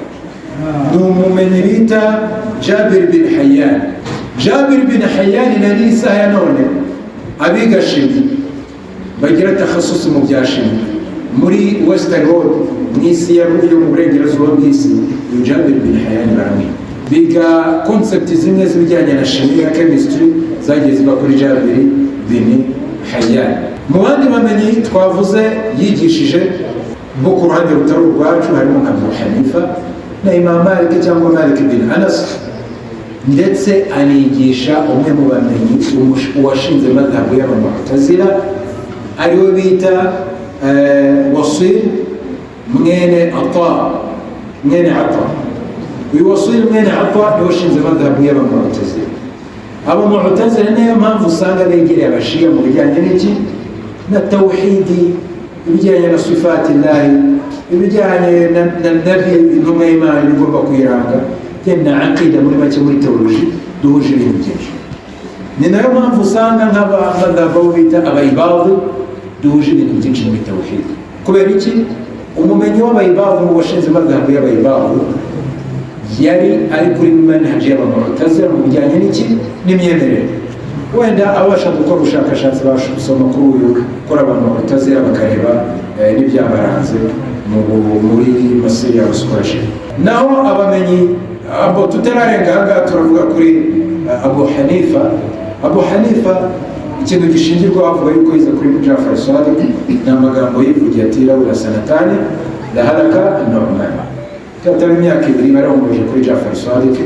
ni umumenyi bita Jabir bin Hayyan. Jabir bin Hayyan nari isaha ya none abiga shimi bagira takhasusi mu bya shimi muri Western Road mu isi yo mu burengerazuba bw'isi. Jabir bin Hayyan baramwe biga concept zimwe z'ibijyanye na shimi ya chemistry zagiye ziba kuri Jabir bin Hayyan. Mu bandi bamenyi twavuze yigishije bo ku ruhande rutari urwacu harimo nka Abu Hanifa na Imam Malik cyangwa Malik bin Anas, ndetse anigisha umwe mu bamenyi uwashinze madhabu y'Abamu'tazila ariwe bita Wasil mwene Ata. Uyu Wasil mwene Ata niwe washinze madhabu y'Abamu'tazila. Abamu'tazila niyo mpamvu usanga begereye abashiya mu bijyanye n'iki na tawhidi, ibijyanye na sifati Allahi, ibijyanye na nabi intumwa y'Imana igomba kwiranga, na aqida muri make muri teoloji duhuje ibintu byinshi. Ni nayo mpamvu usanga nk'abadhabo bita abayibadhi duhuje ibintu byinshi muri tawhid. Kubera iki? Umumenyi w'abayibadhi mu washinze madhabu y'abayibadhi yari ari kuri manhaji y'Abamu'tazila mu bijyanye n'iki n'imyemerere. Wenda abasha gukora ubushakashatsi basha gusoma kuri uyu kora Abamu'tazila bakareba n'ibyabaranze muri masiri ya scholarship. Naho abamenyi abo tutararenga aha turavuga kuri Abu Hanifa. Abu Hanifa ikintu gishingirwa avuga yuko yize kuri Jafar Sadiq n'amagambo yivugiye ati rawla sanatani la halaka an-Nu'man. Katari imyaka ibiri baramubuje kuri Jafar Sadiq,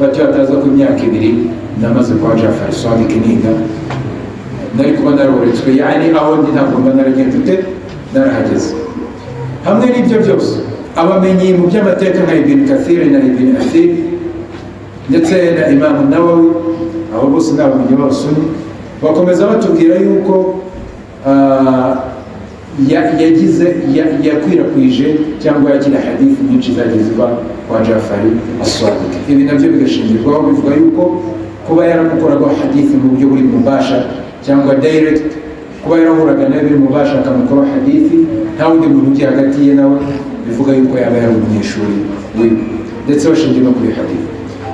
batataza ku myaka ibiri namaze kwa Jafar Sadiq niga, nari kuba naroretswe, yani aho ndi ntabwo mba naragenda narahageze. Hamwe n'ibyo byose abamenyi mu by'amateka nka Ibn Kathir na Ibn Athir ndetse na Imam Nawawi, abo bose ni abamenyi b'Abasuni, bakomeza batubwira yuko yakwirakwije cyangwa yagira hadithi nyinshi zagiye ziva kwa Jafar As-Sadiq. Ibi nabyo bigashingirwaho bivuga yuko kuba yaramukoraga hadithi mu buryo buri mubasha cyangwa direct, kuba yarahuraga nawe biri mubasha akamukora hadithi nta wundi muntu ugiye hagati ye nawe, bivuga yuko yaba yari umunyeshuri we, ndetse bashingiye no kuri hadithi.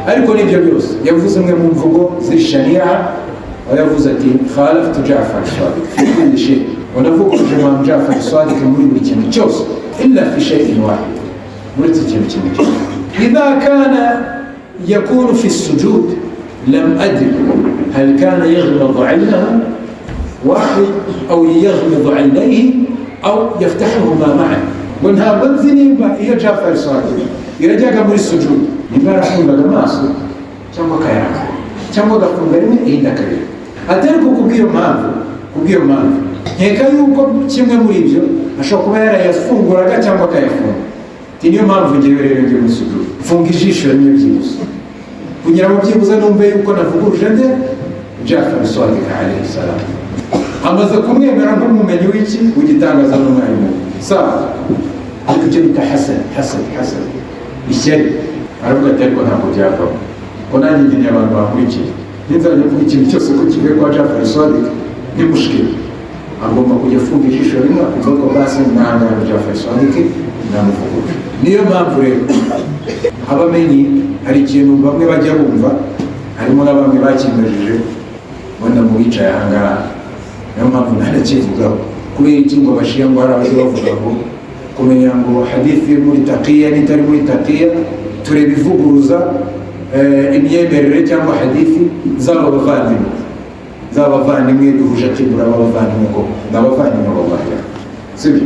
Ariko n'ibyo byose yavuze umwe mu mvugo z'ishaniya, aho yavuze ati khalaftu Jafar Sadiq fi kulli shay, wanavuguruje Imam Jafar Sadiq muri buri kintu cyose illa fi shay'in wahid, muri iki kintu kimwe cyose. Idha kana yakunu fi sujud lam adri hal kana yaghmadu 'aynahu واحد أو يغمض عينيه أو يفتحهما معا. ونها بنزني هي Jafar Sadiq يرجع muri sujud nimba arafungaga amaso cyangwa akayaranga cyangwa agafunga rimwe ihita kabiri, atari kubw'iyo mpamvu nkeka yuko kimwe muri ibyo ashobora kuba yarayafunguraga cyangwa akayafunga. Niyo mpamvu ngewe rero ngiye muri sujud funga ijisho rimwe byibuze kugira ngo byibuze numve yuko navuguruje nde Jafar Sadiq alayhi salam. Amaze kumwemera nk'umumenyi w'iki w'igitangaza n'umwarimu sawa, ariko icyo bita hasad ishyari, aravuga ati ariko ntabwo byavamo ko nanjye ngeneye abantu bankurikiye, ninzajya mvuga ikintu cyose ko kivuye kwa Jafar Sadiq ni mushkil, agomba kujya afunga ijisho rimwe akumva ko basi ntangana Jafar Sadiq namuvuguruje. Niyo mpamvu rero abamenyi hari ikintu bamwe bajya bumva, harimo na bamwe bakimajije wenda mu bicaye ahangaha, niyo mpamvu ntanakivugaho kubera iki ngo bashiya ngo hari abajya bavuga ngo kumenya ngo hadithi muri taqiya n'itari muri taqiya tureba ivuguruza imyemerere cyangwa hadithi z'abavandimwe duhuje kibura abavandimwe ko n'abavandimwe babaye sibyo.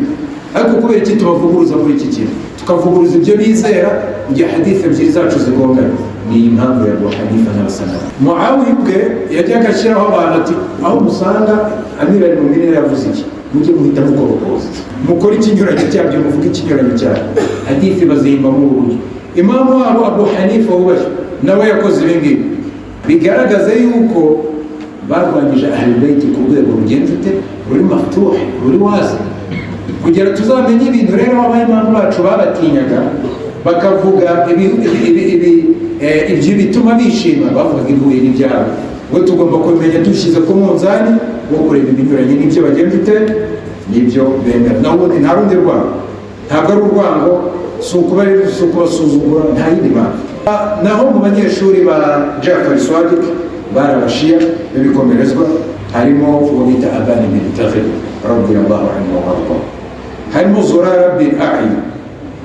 Ariko kubera iki tubavuguruza muri iki kintu tukavuguruza ibyo bizera igihe hadithi ebyiri zacu zigongana, ni impamvu ya Abu Hanifa n'abasanana. Muawiya ubwe yajyaga ashyiraho abantu ati aho musanga Amir al-Mu'minin yavuze iki mujye muhita mukorokoza mukora ikinyuranyo cyabyo muvuga ikinyuranyo cyabyo, hadithi bazihimba mu buryo. Imamu wabo Abu Hanifa wubashye nawe yakoze ibi ngibi, bigaragaza yuko barwanyije Ahlul Bayt ku rwego rugenze ute ruri maftuh ruri wazi, kugira tuzamenye ibintu rero abayimamu bacu babatinyaga bakavuga ibyo bituma bishima, bavugaga ibihuye n'ibyabo, ngo tugomba kubimenya dushyize ku munzani wo kureba ibinyuranye n'ibyo bagenda ute n'ibyo bemera. naho ubundi nta rundi rwango, ntabwo ari urwango, si ukubasuzugura, nta yindi mpamvu. Naho mu banyeshuri ba Jafar Sadiq bari abashiya b'ibikomerezwa, harimo uwo bita Abani bin Taghlib radiyallahu anhu wa arda, harimo Zurara bin A'in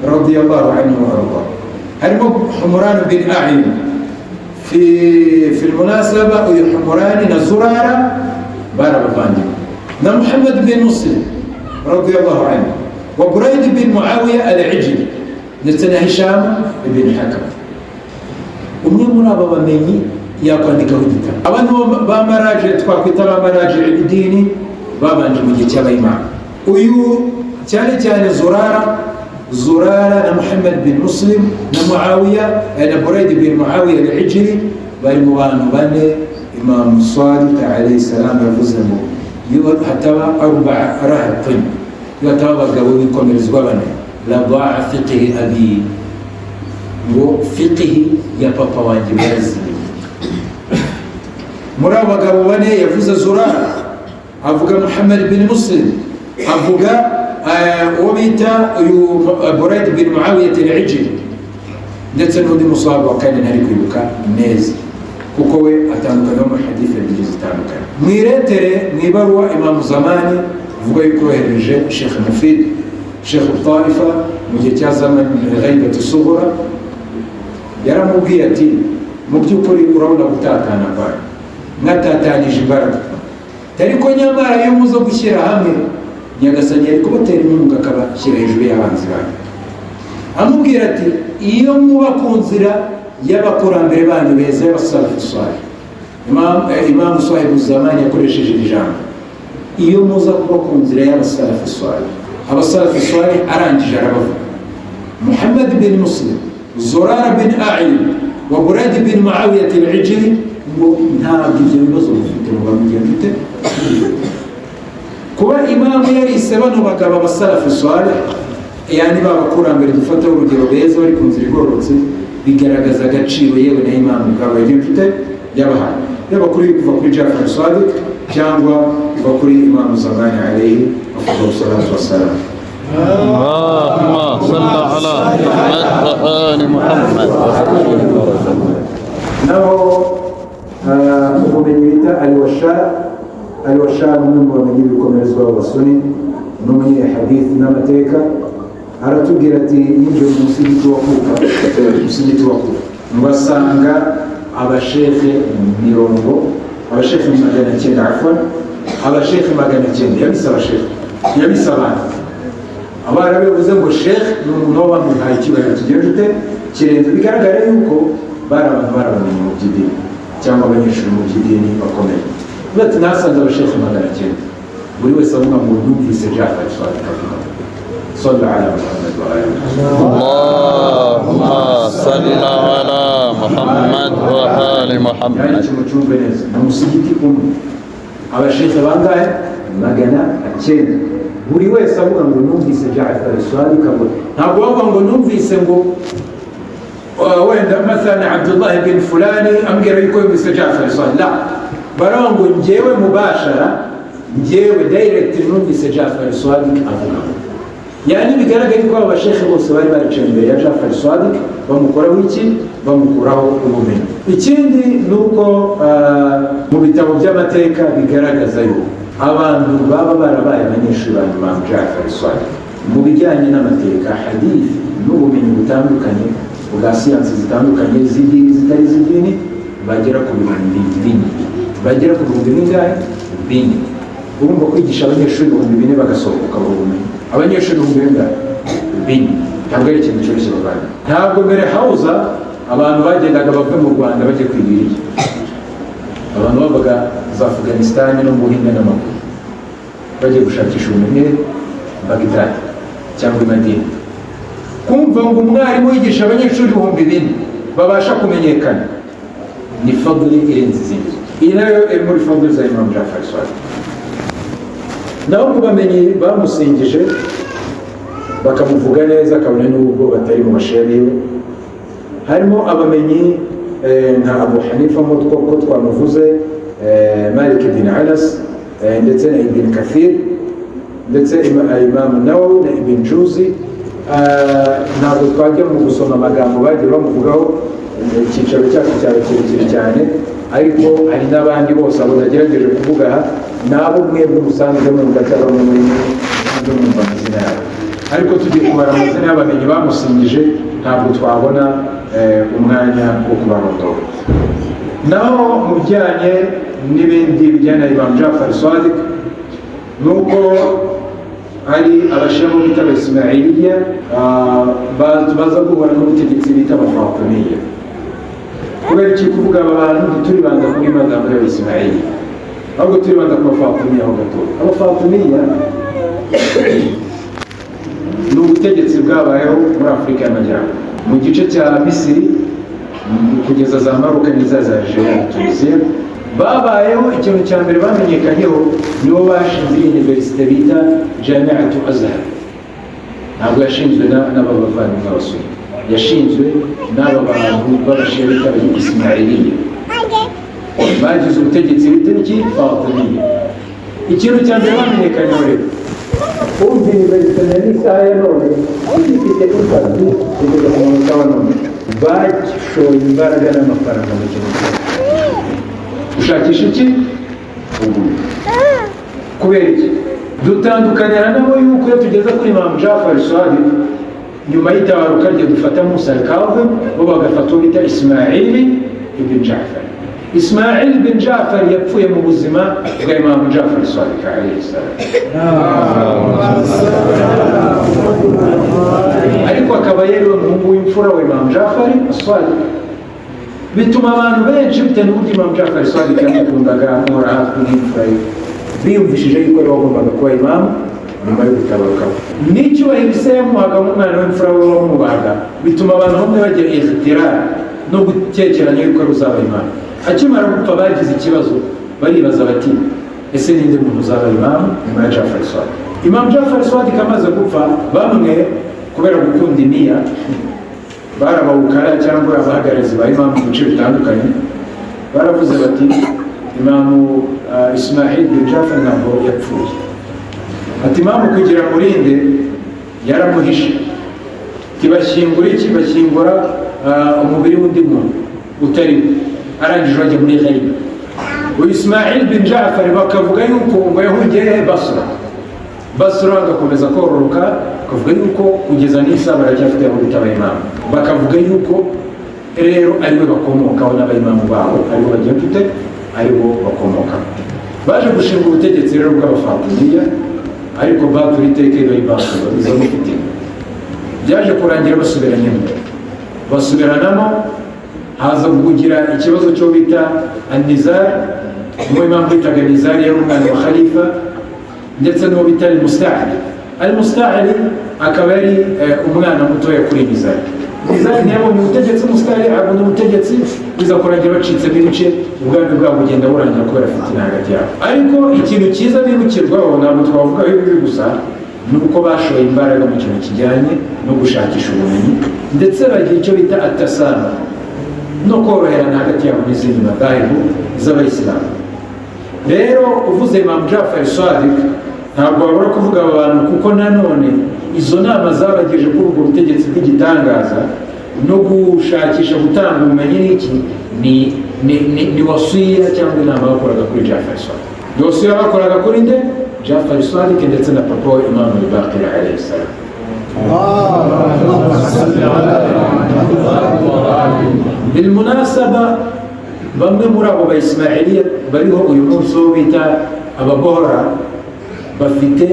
radiyallahu anhu wa arda, harimo Humran bin A'in. في المناسبة حمران نزرارة بارا بفاندي محمد بن مسلم رضي الله عنه، وبريد بن معاوية العجلي نتنا هشام بن حكم. umwe muri aba bamenyi yakwandikaho igitabo. Abantu b'amaraje twakwita b'amaraje idini babanje mu gihe cy'abayimana, uyu cyane Zurara na Muhammad bin Muslim na Muawiya na Burayd bin Muawiya al-Ijli bari mu bantu bane Imam Sadiq alayhi salam yavuze ngo iyo hataba arba'a rahatin, iyo hataba abagabo bikomerezwa bane la da'a fiqhi abi, ngo fiqhi ya papa wanjye yazimye. Muri abo bagabo bane yavuze Zurara, avuga Muhammad bin Muslim, avuga uwo bita Burayd bin Muawiya al-Ijli, ndetse n'undi musahaba wa kane ntari kwibuka neza kuko we atandukanye mu hadithi ebyiri zitandukanye. Mwiretere mwibaruwa Imam Zamani uvuga yuko yohereje Sheikh Mufid Sheikh Taifa mu gihe cya zamani Ghaibat Sughra, yaramubwiye ati mu by'ukuri urabona gutatana kwawe mwatatanije imbaraga, ariko nyamara iyo muzo gushyira hamwe Nyagasani yari kubatera inkunga akabashyira hejuru y'abanzi banyu. Amubwira ati iyo muba ku nzira y'abakurambere banyu beza y'abasalafu salih, Imam Sahibu Zamani yakoresheje iri jambo, iyo muza kuba ku nzira y'abasalafu salih, abasalafu salih arangije arabavuga Muhammad bin Muslim, Zurara bin A'in wa Burayd bin Muawiya al-Ijli, ngo ntabwo ibyo bibazo bifite mu bamugende kuba imamu yarise bano bagabo abasalafu salih, yani babakurambere dufataho urugero beza bari ku nzira igororotse, bigaragaza agaciro yewe na imamu ubwabo yagiye yabahaye, yaba kuri kuva kuri Jafar Sadiq cyangwa kuva kuri Imam Zamani alayhi afdhalu salatu wassalam. اللهم صل على محمد وآل محمد. naho ubumenyi bita al-Washar umwe mu bamenyi b'ibikomerezwa b'abasuni n'umenye hadithi n'amateka, aratubwira ati yinjiye mu musigiti wa Kufa basanga abashekhe 900, abashekhe 900 afwan, abashekhe 900 yabise abantu. Abarabe bavuze ngo shekh ni umuntu wabamuhaye ikibazo kigira gute kirenze, bigaragara yuko bari abantu barabamenye mu by'idini cyangwa abanyeshuri mu by'idini bakomeye. Bati nasanze abashekhe 900, buri wese avuga ngo numvise Jafar Sadiq avuga صلى على محمد وآله. اللهم وصل على محمد وآل محمد. يعني mucyumve neza ni umusigiti umwe abashekhe bangahe magana cyenda buri wese avuga ngo numvise Jaafar Sadiq ntabwo bavuga ngo numvise ngo wenda مثلا Abdullah bin fulani ambwira yuko yumvise Jaafar Sadiq la baravuga ngo njyewe mubashara njyewe direct numvise Jaafar Sadiq avuga yani bigaragara ko abashekhe bose bari baricaye imbere ya Jaafar Sadiq bamukoraho iki bamukuraho ubumenyi. Ikindi nuko mu bitabo by'amateka bigaragaza yuko abantu baba barabaye abanyeshuri ba Imam Jaafar Sadiq mu bijyanye n'amateka, hadith n'ubumenyi butandukanye bwa siyansi zitandukanye zitari z'idini bagera ku bihumbi bine, bagera ku bihumbi bine. Urumva kwigisha abanyeshuri 4,000 bagasohoka ubumenyi, abanyeshuri 4,000 ntabwo ari ikintu cyoroshye bavana. Ntabwo mbere hauza abantu bagendaga bava mu Rwanda bajya kwigirira, abantu bavaga za Afghanistan no mu Buhinde n'amaguru bagiye gushakisha ubumenyi Baghdad cyangwa Madina. Kumva ngo umwarimu yigisha abanyeshuri 4,000 babasha kumenyekana ni fadli irenze izindi. Iyi nayo iri muri fadli za Imam Jaafar Sadiq. Nabo bamenye bamusingije bakamuvuga neza kabone n'ubwo batari mu mashuri yiwe. Harimo abamenyi nka Abu Hanifa ko twamuvuze, Malik bin Anas ndetse na Ibn Kathir ndetse Imam Nawawi na Ibn Juzi. Ntabwo twajya mu gusoma amagambo bagiye bamuvugaho, icyicaro cyacu cyari kirekire cyane, ariko hari n'abandi bose abo nagerageje kuvuga aha nabo mwebwe musanzwe mu gacyaba mu mwumva amazina yabo, ariko tugiye kubara amazina y'abamenyi bamusingije ntabwo twabona umwanya wo kubarondora. Naho mu bijyanye n'ibindi bijyana na Imam Jaafar Sadiq nuko hari abashamu bita Ismailiya baza guhura n'ubutegetsi bita Fatimiyya. Kubera iki kuvuga aba bantu turibanda kuri magambo ya Ismailiya ahubwo turibanda ku Fatimiyya ho gato. Aba Fatimiyya ni ubutegetsi bwabayeho muri Afurika y'Amajyaruguru mu gice cya Misiri kugeza za Maroc n'iza za Algeria, Tunisia. Babayeho ikintu cya mbere bamenyekanyeho nibo bashinze universite bita Jami'atu Azhar. Ntabwo yashinzwe n'abavandimwe b'abasuni, yashinzwe n'aba bantu b'abashiya bita Ismailiya. Bagize ubutegetsi bita iki Fatimiyya. Ikintu cya mbere bamenyekanyeho rero umva universite n'isaha ya none ifite ukazi kugeza ku munota wa none bashoye imbaraga n'amafaranga mu kintu ushakisha iki ubumenyi. Kubera iki dutandukanira nabo yuko iyo tugeze kuri Imam Jaafar Sadiq nyuma y'itabaruka rye dufata Musa al-Kazim bo bagafata uwo bita Ismaili ibn Jaafar. Ismail bin Jaafar yapfuye mu buzima bwa Imam Jaafar Sadiq alayhi salam, ariko akaba yariwe umuhungu w'imfura wa Imam Jaafar Sadiq. Bituma abantu benshi bitewe n'uburyo Imam Jaafar Sadiq yamukundaga amura hafi n'imfura ye biyumvishije yuko ariwe wagombaga kuba imamu nyuma yo gutabaruka kwe. N'icyubahiro Ise yamuhaga nk'umwana w'imfura we wamubaga bituma abantu bamwe bagira ihtirari no gutekeranya yuko ari uzaba imamu. Akimara gupfa bagize ikibazo baribaza bati ese ninde muntu uzaba imamu nyuma ya Jaafar Sadiq? Imam Jaafar Sadiq amaze gupfa bamwe kubera gukunda imiya barabawukara cyangwa abahagararizi ba imamu mu bice bitandukanye baravuze bati Imamu Ismail bin Jaafar ntabwo yapfuye. Ati imamu kugira murinde yaramuhishe, kibashyingura iki bashyingura umubiri w'undi muntu utari arangije bajya muri Ghaiba. Uyu Ismail bin Jaafar bakavuga yuko ngo yahungiye Basra agakomeza kororoka, bakavuga yuko kugeza n'isa baracyafite aho bitaba imamu, bakavuga yuko rero ariwe bakomokaho n'abayimamu babo aribo bagiye mfite aribo bakomoka. Baje gushinga ubutegetsi rero bw'Abafatimiyya ariko batura iteka bayibatura biza mufite byaje kurangira basubiranamo haza kugira ikibazo cyo bita an-nizar. Umwe imamu bitaga Nizar yari umwana wa Khalifa ndetse n'uwo bita al-Musta'li akaba yari umwana mutoya kuri Nizar. izani yabonye ubutegetsi Musitari abona ubutegetsi biza kurangira bacitsemo ibice ubwami bwabo bugenda burangira kubera fitina hagati yabo. Ariko ikintu cyiza bibukirwaho ntabwo twavuga bibi gusa ni uko bashoye imbaraga mu kintu kijyanye no gushakisha ubumenyi ndetse bagira icyo bita atasama no koroherana hagati yabo n'izindi madhahibu z'abayisilamu. Rero uvuze Imam Jafar Sadiq ntabwo wabura kuvuga aba bantu kuko nanone izo nama zabagejeje kuri ubwo butegetsi bw'igitangaza no gushakisha gutanga ubumenyi n'iki ni wasiya cyangwa inama bakoraga kuri Jafar Sadiq. Ni wasiya bakoraga kuri nde? Jafar Sadiq ndetse na papa we Imam al-Baqir alayhi salam. Bilmunasaba bamwe muri abo ba Ismailiya bariho uyu munsi wo bita ababohora bafite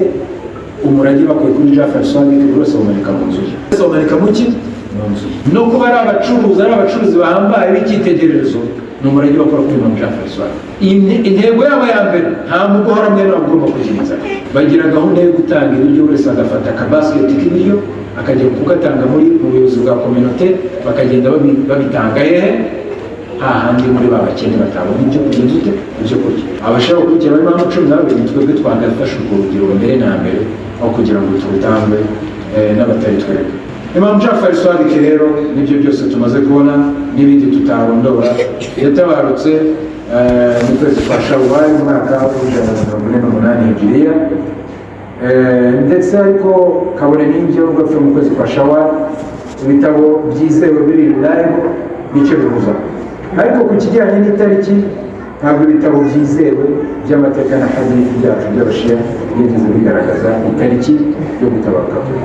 umurage bakuye kuri Jafar Sadiq bose bamanika mu nzu ye. Bamanika mu ki? Mu nzu. No kuba ari abacuruzi bahambaye b'icyitegererezo ni umurage bakora kuri Imam Jafar Sadiq. Intego yabo ya mbere nta mubohora mwene bagomba kugira bagira gahunda yo gutanga ibiryo wese agafata akabasiketi k'ibiryo akajya kugatanga muri ubuyobozi bwa kominote bakagenda babitanga hehe hahandi muri ba bakene batabona ibyo kurya dute ibyo kurya. Abashaka gukurikira bari mpamvu 12 twebwe twagafasha urwo rugero mbere na mbere aho kugira ngo turutange n'abatari twebwe. Imam Jafar Sadiq rero nibyo byose tumaze kubona n'ibindi tutarondora yatabarutse mu kwezi kwa Shawwal mu mwaka wa 1948 Hijriya, ndetse ariko kabone n'ibyo gapfa mu kwezi kwa Shawwal ibitabo byizewe biri live nicyo bivuza. Ariko ku kijyanye n'itariki ntabwo ibitabo byizewe by'amateka na hadith byacu by'abashia bigeze bigaragaza itariki yo gutabaruka kwe.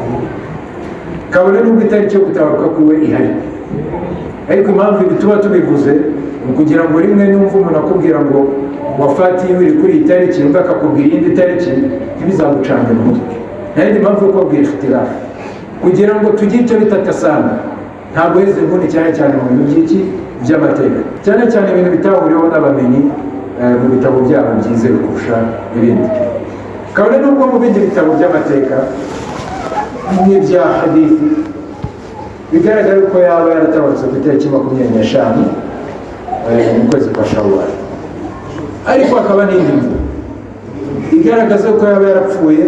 Kabone n'ubwo itariki yo gutabaruka kwe ihari, ariko impamvu ibi tuba tubivuze ni kugira ngo rimwe n'umva umuntu akubwira ngo wafatiye uri kuri iyi tariki undi akakubwira iyindi tariki ntibizagucanga mu mutwe. Nta yindi mpamvu yo kubabwira ikhtilafu kugira ngo tugire icyo bita tasama. Ntabwo heze nguni cyane cyane mu bintu by'iki by'amateka, cyane cyane ibintu bitahuriweho n'abamenyi mu bitabo byabo byizewe kurusha ibindi. Kabone n'ubwo mu bindi bitabo by'amateka n'ibya hadithi bigaragara ko yaba yaratabarutse ku itariki 25 mu kwezi kwa Shawwal, ariko hakaba n'indi mvu igaragaza ko yaba yarapfuye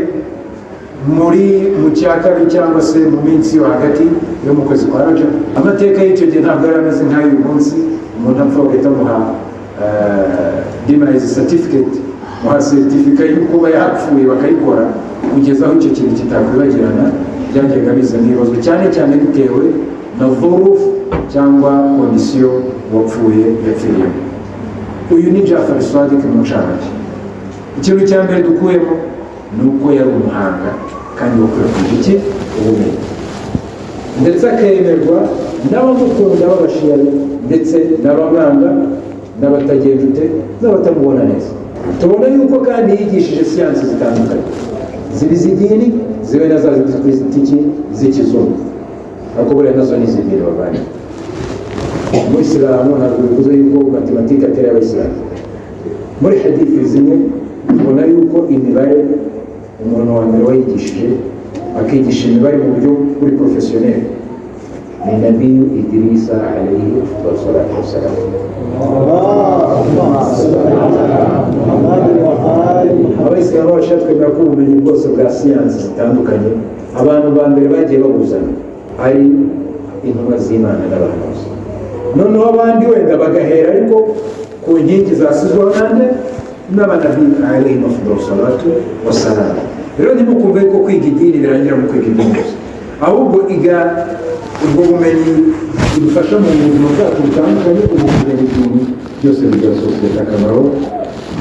mu cya kabiri cyangwa se mu minsi yo hagati yo mu kwezi kwa Rajab. Amateka y'icyo gihe ntabwo yari ameze nk'ay'uyu munsi umuntu apfa bagahita muha demise certificate, muha certificate y'uko yapfuye bakayikora kugeza aho icyo kintu kitakwibagirana. Byajyaga biza n'ibibazo cyane cyane bitewe na vurufu cyangwa kondisiyo wapfuye yapfiriyemo. Uyu ni Jafar Sadiq mu ncamake. Ikintu cya mbere dukuyemo ni uko yari umuhanga kandi wakwirakwije iki ubumenyi, ndetse akemerwa n'abamukunda b'abashia ndetse n'abamwanga n'abatagejute n'abatamubona neza. Tubona yuko kandi yigishije siyansi zitandukanye, ziba iz'idini zibe na za z'ikizungu, ariko buriya nazo ni iz'idini babanye. Mu Isilamu ntabwo bivuze yuko matematike atari y'Abayisilamu. Muri hadithi zimwe tubona yuko imibare umuntu wa mbere wayigishije akigisha imibare mu buryo buri professionnel ni Nabiyu Idrisa alayhi salatu wassalam. Abayisilamu bashatse kwemera ko ubumenyi bwose bwa siyansi zitandukanye abantu ba mbere bagiye babuzana ari intumwa z'Imana n'abahanuzi, noneho abandi wenda bagahera ariko ku nkingi zasizweho nande n'abanabi alayhi salatu wassalam. Rero ntimukumve ko kwiga idini birangira mu kwiga idini gusa, ahubwo iga ubwo bumenyi budufasha mu buzima bwacu butandukanye. Ubumenyi bw'idini byose bigira sosiyete akamaro.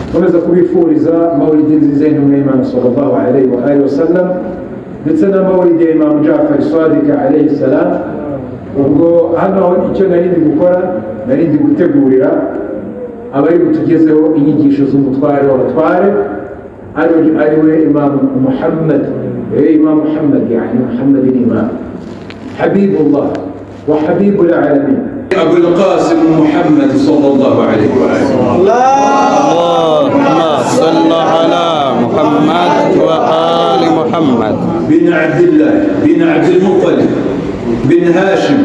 Nkomeza kubifuriza mawlidi nziza y'intumwa y'Imana sallallahu alayhi wa alihi wasallam, ndetse na mawlidi y'Imam Jafar Sadiq alayhi salam. Ubwo hano icyo narindi gukora narindi gutegurira abari butugezeho inyigisho z'umutware w'abatware ariwe Imam Muhammad. Imam Muhammad yani Muhammad Imam Habibullah wa Habibul Alamin Abu al-Qasim Muhammad sallallahu alayhi wa alihi. Allahumma salli ala Muhammad wa ali Muhammad bin Abdullah bin Abdul Muttalib بن هاشم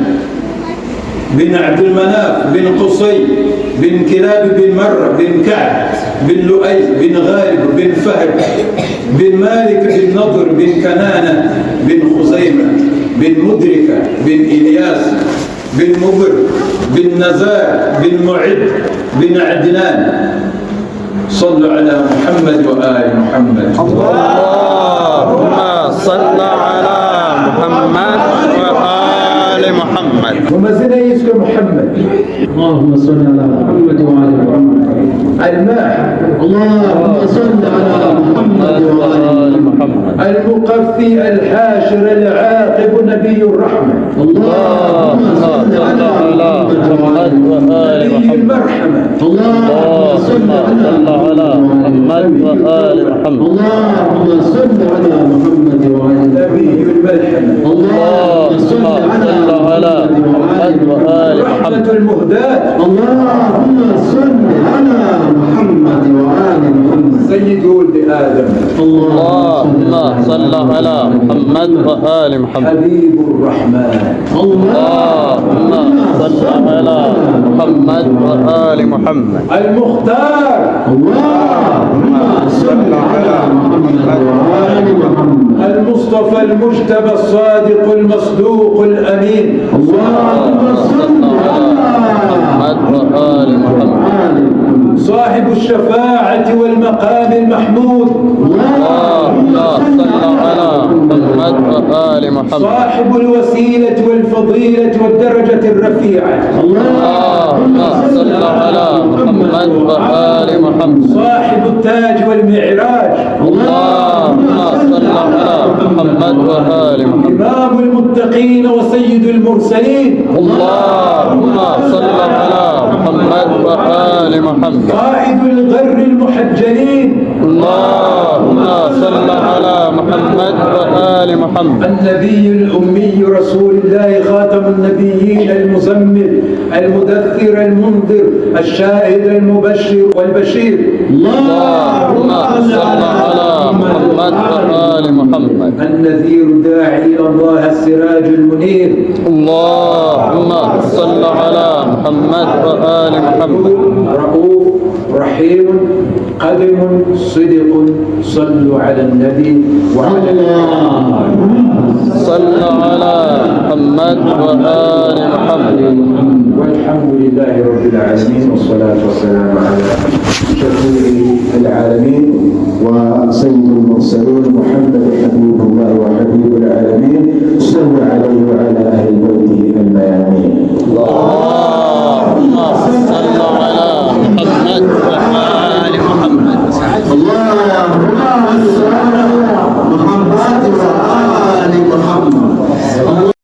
بن عبد المناف بن قصي بن كلاب بن مرة بن كعب بن لؤي بن غالب بن فهد بن مالك بن نضر بن كنانة بن خزيمة بن مدركة بن إلياس بن مبر بن نزار بن معد بن عدنان. صلوا على محمد وآل محمد. اللهم صل على محمد وآل محمد. وما زلنا يسكن محمد. اللهم صل على محمد وعلى محمد. الماح. اللهم صل على محمد وعلى محمد. المقفي الحاشر العاقب نبي الرحمة. اللهم صل على محمد وآل نبي محمد. المرحمة. اللهم صل على محمد وآل محمد. اللهم صل على محمد وعلى نبي الملحمة. اللهم صل على محمد وآل محمد. رحمة المهداة. اللهم صل على محمد وآل محمد. سيد ولد آدم. اللهم صل على محمد وآل محمد. حبيب الرحمن. اللهم صل على محمد وآل محمد. المختار. اللهم صل على محمد وآل محمد. المصطفى المجتبى الصادق المصدوق الأمين. اللهم صل على محمد وآل محمد. صاحب الشفاعة والمقام المحمود. اللهم صل على محمد وآل محمد. صاحب الوسيلة والفضيلة والدرجة الرفيعة. اللهم صل على محمد وآل محمد. صاحب التاج والمعراج. اللهم صل على محمد وآل محمد. إمام المتقين وسيد المرسلين. اللهم صل على محمد وآل محمد. قائد الغر المحجلين. اللهم صل على محمد وآل محمد. النبي الأمي رسول الله خاتم النبيين المزمل المدثر المنذر الشاهد المبشر والبشير. اللهم صل على محمد وآل محمد. النذير داعي إلى الله السراج المنير. اللهم صل على محمد وآل محمد. رؤوف رحيم قدم صدق. صلوا على النبي وعلى صل على محمد وآل محمد. والحمد لله رب العالمين والصلاة والسلام على شفيع العالمين وسيد المرسلين محمد حبيب الله وحبيب العالمين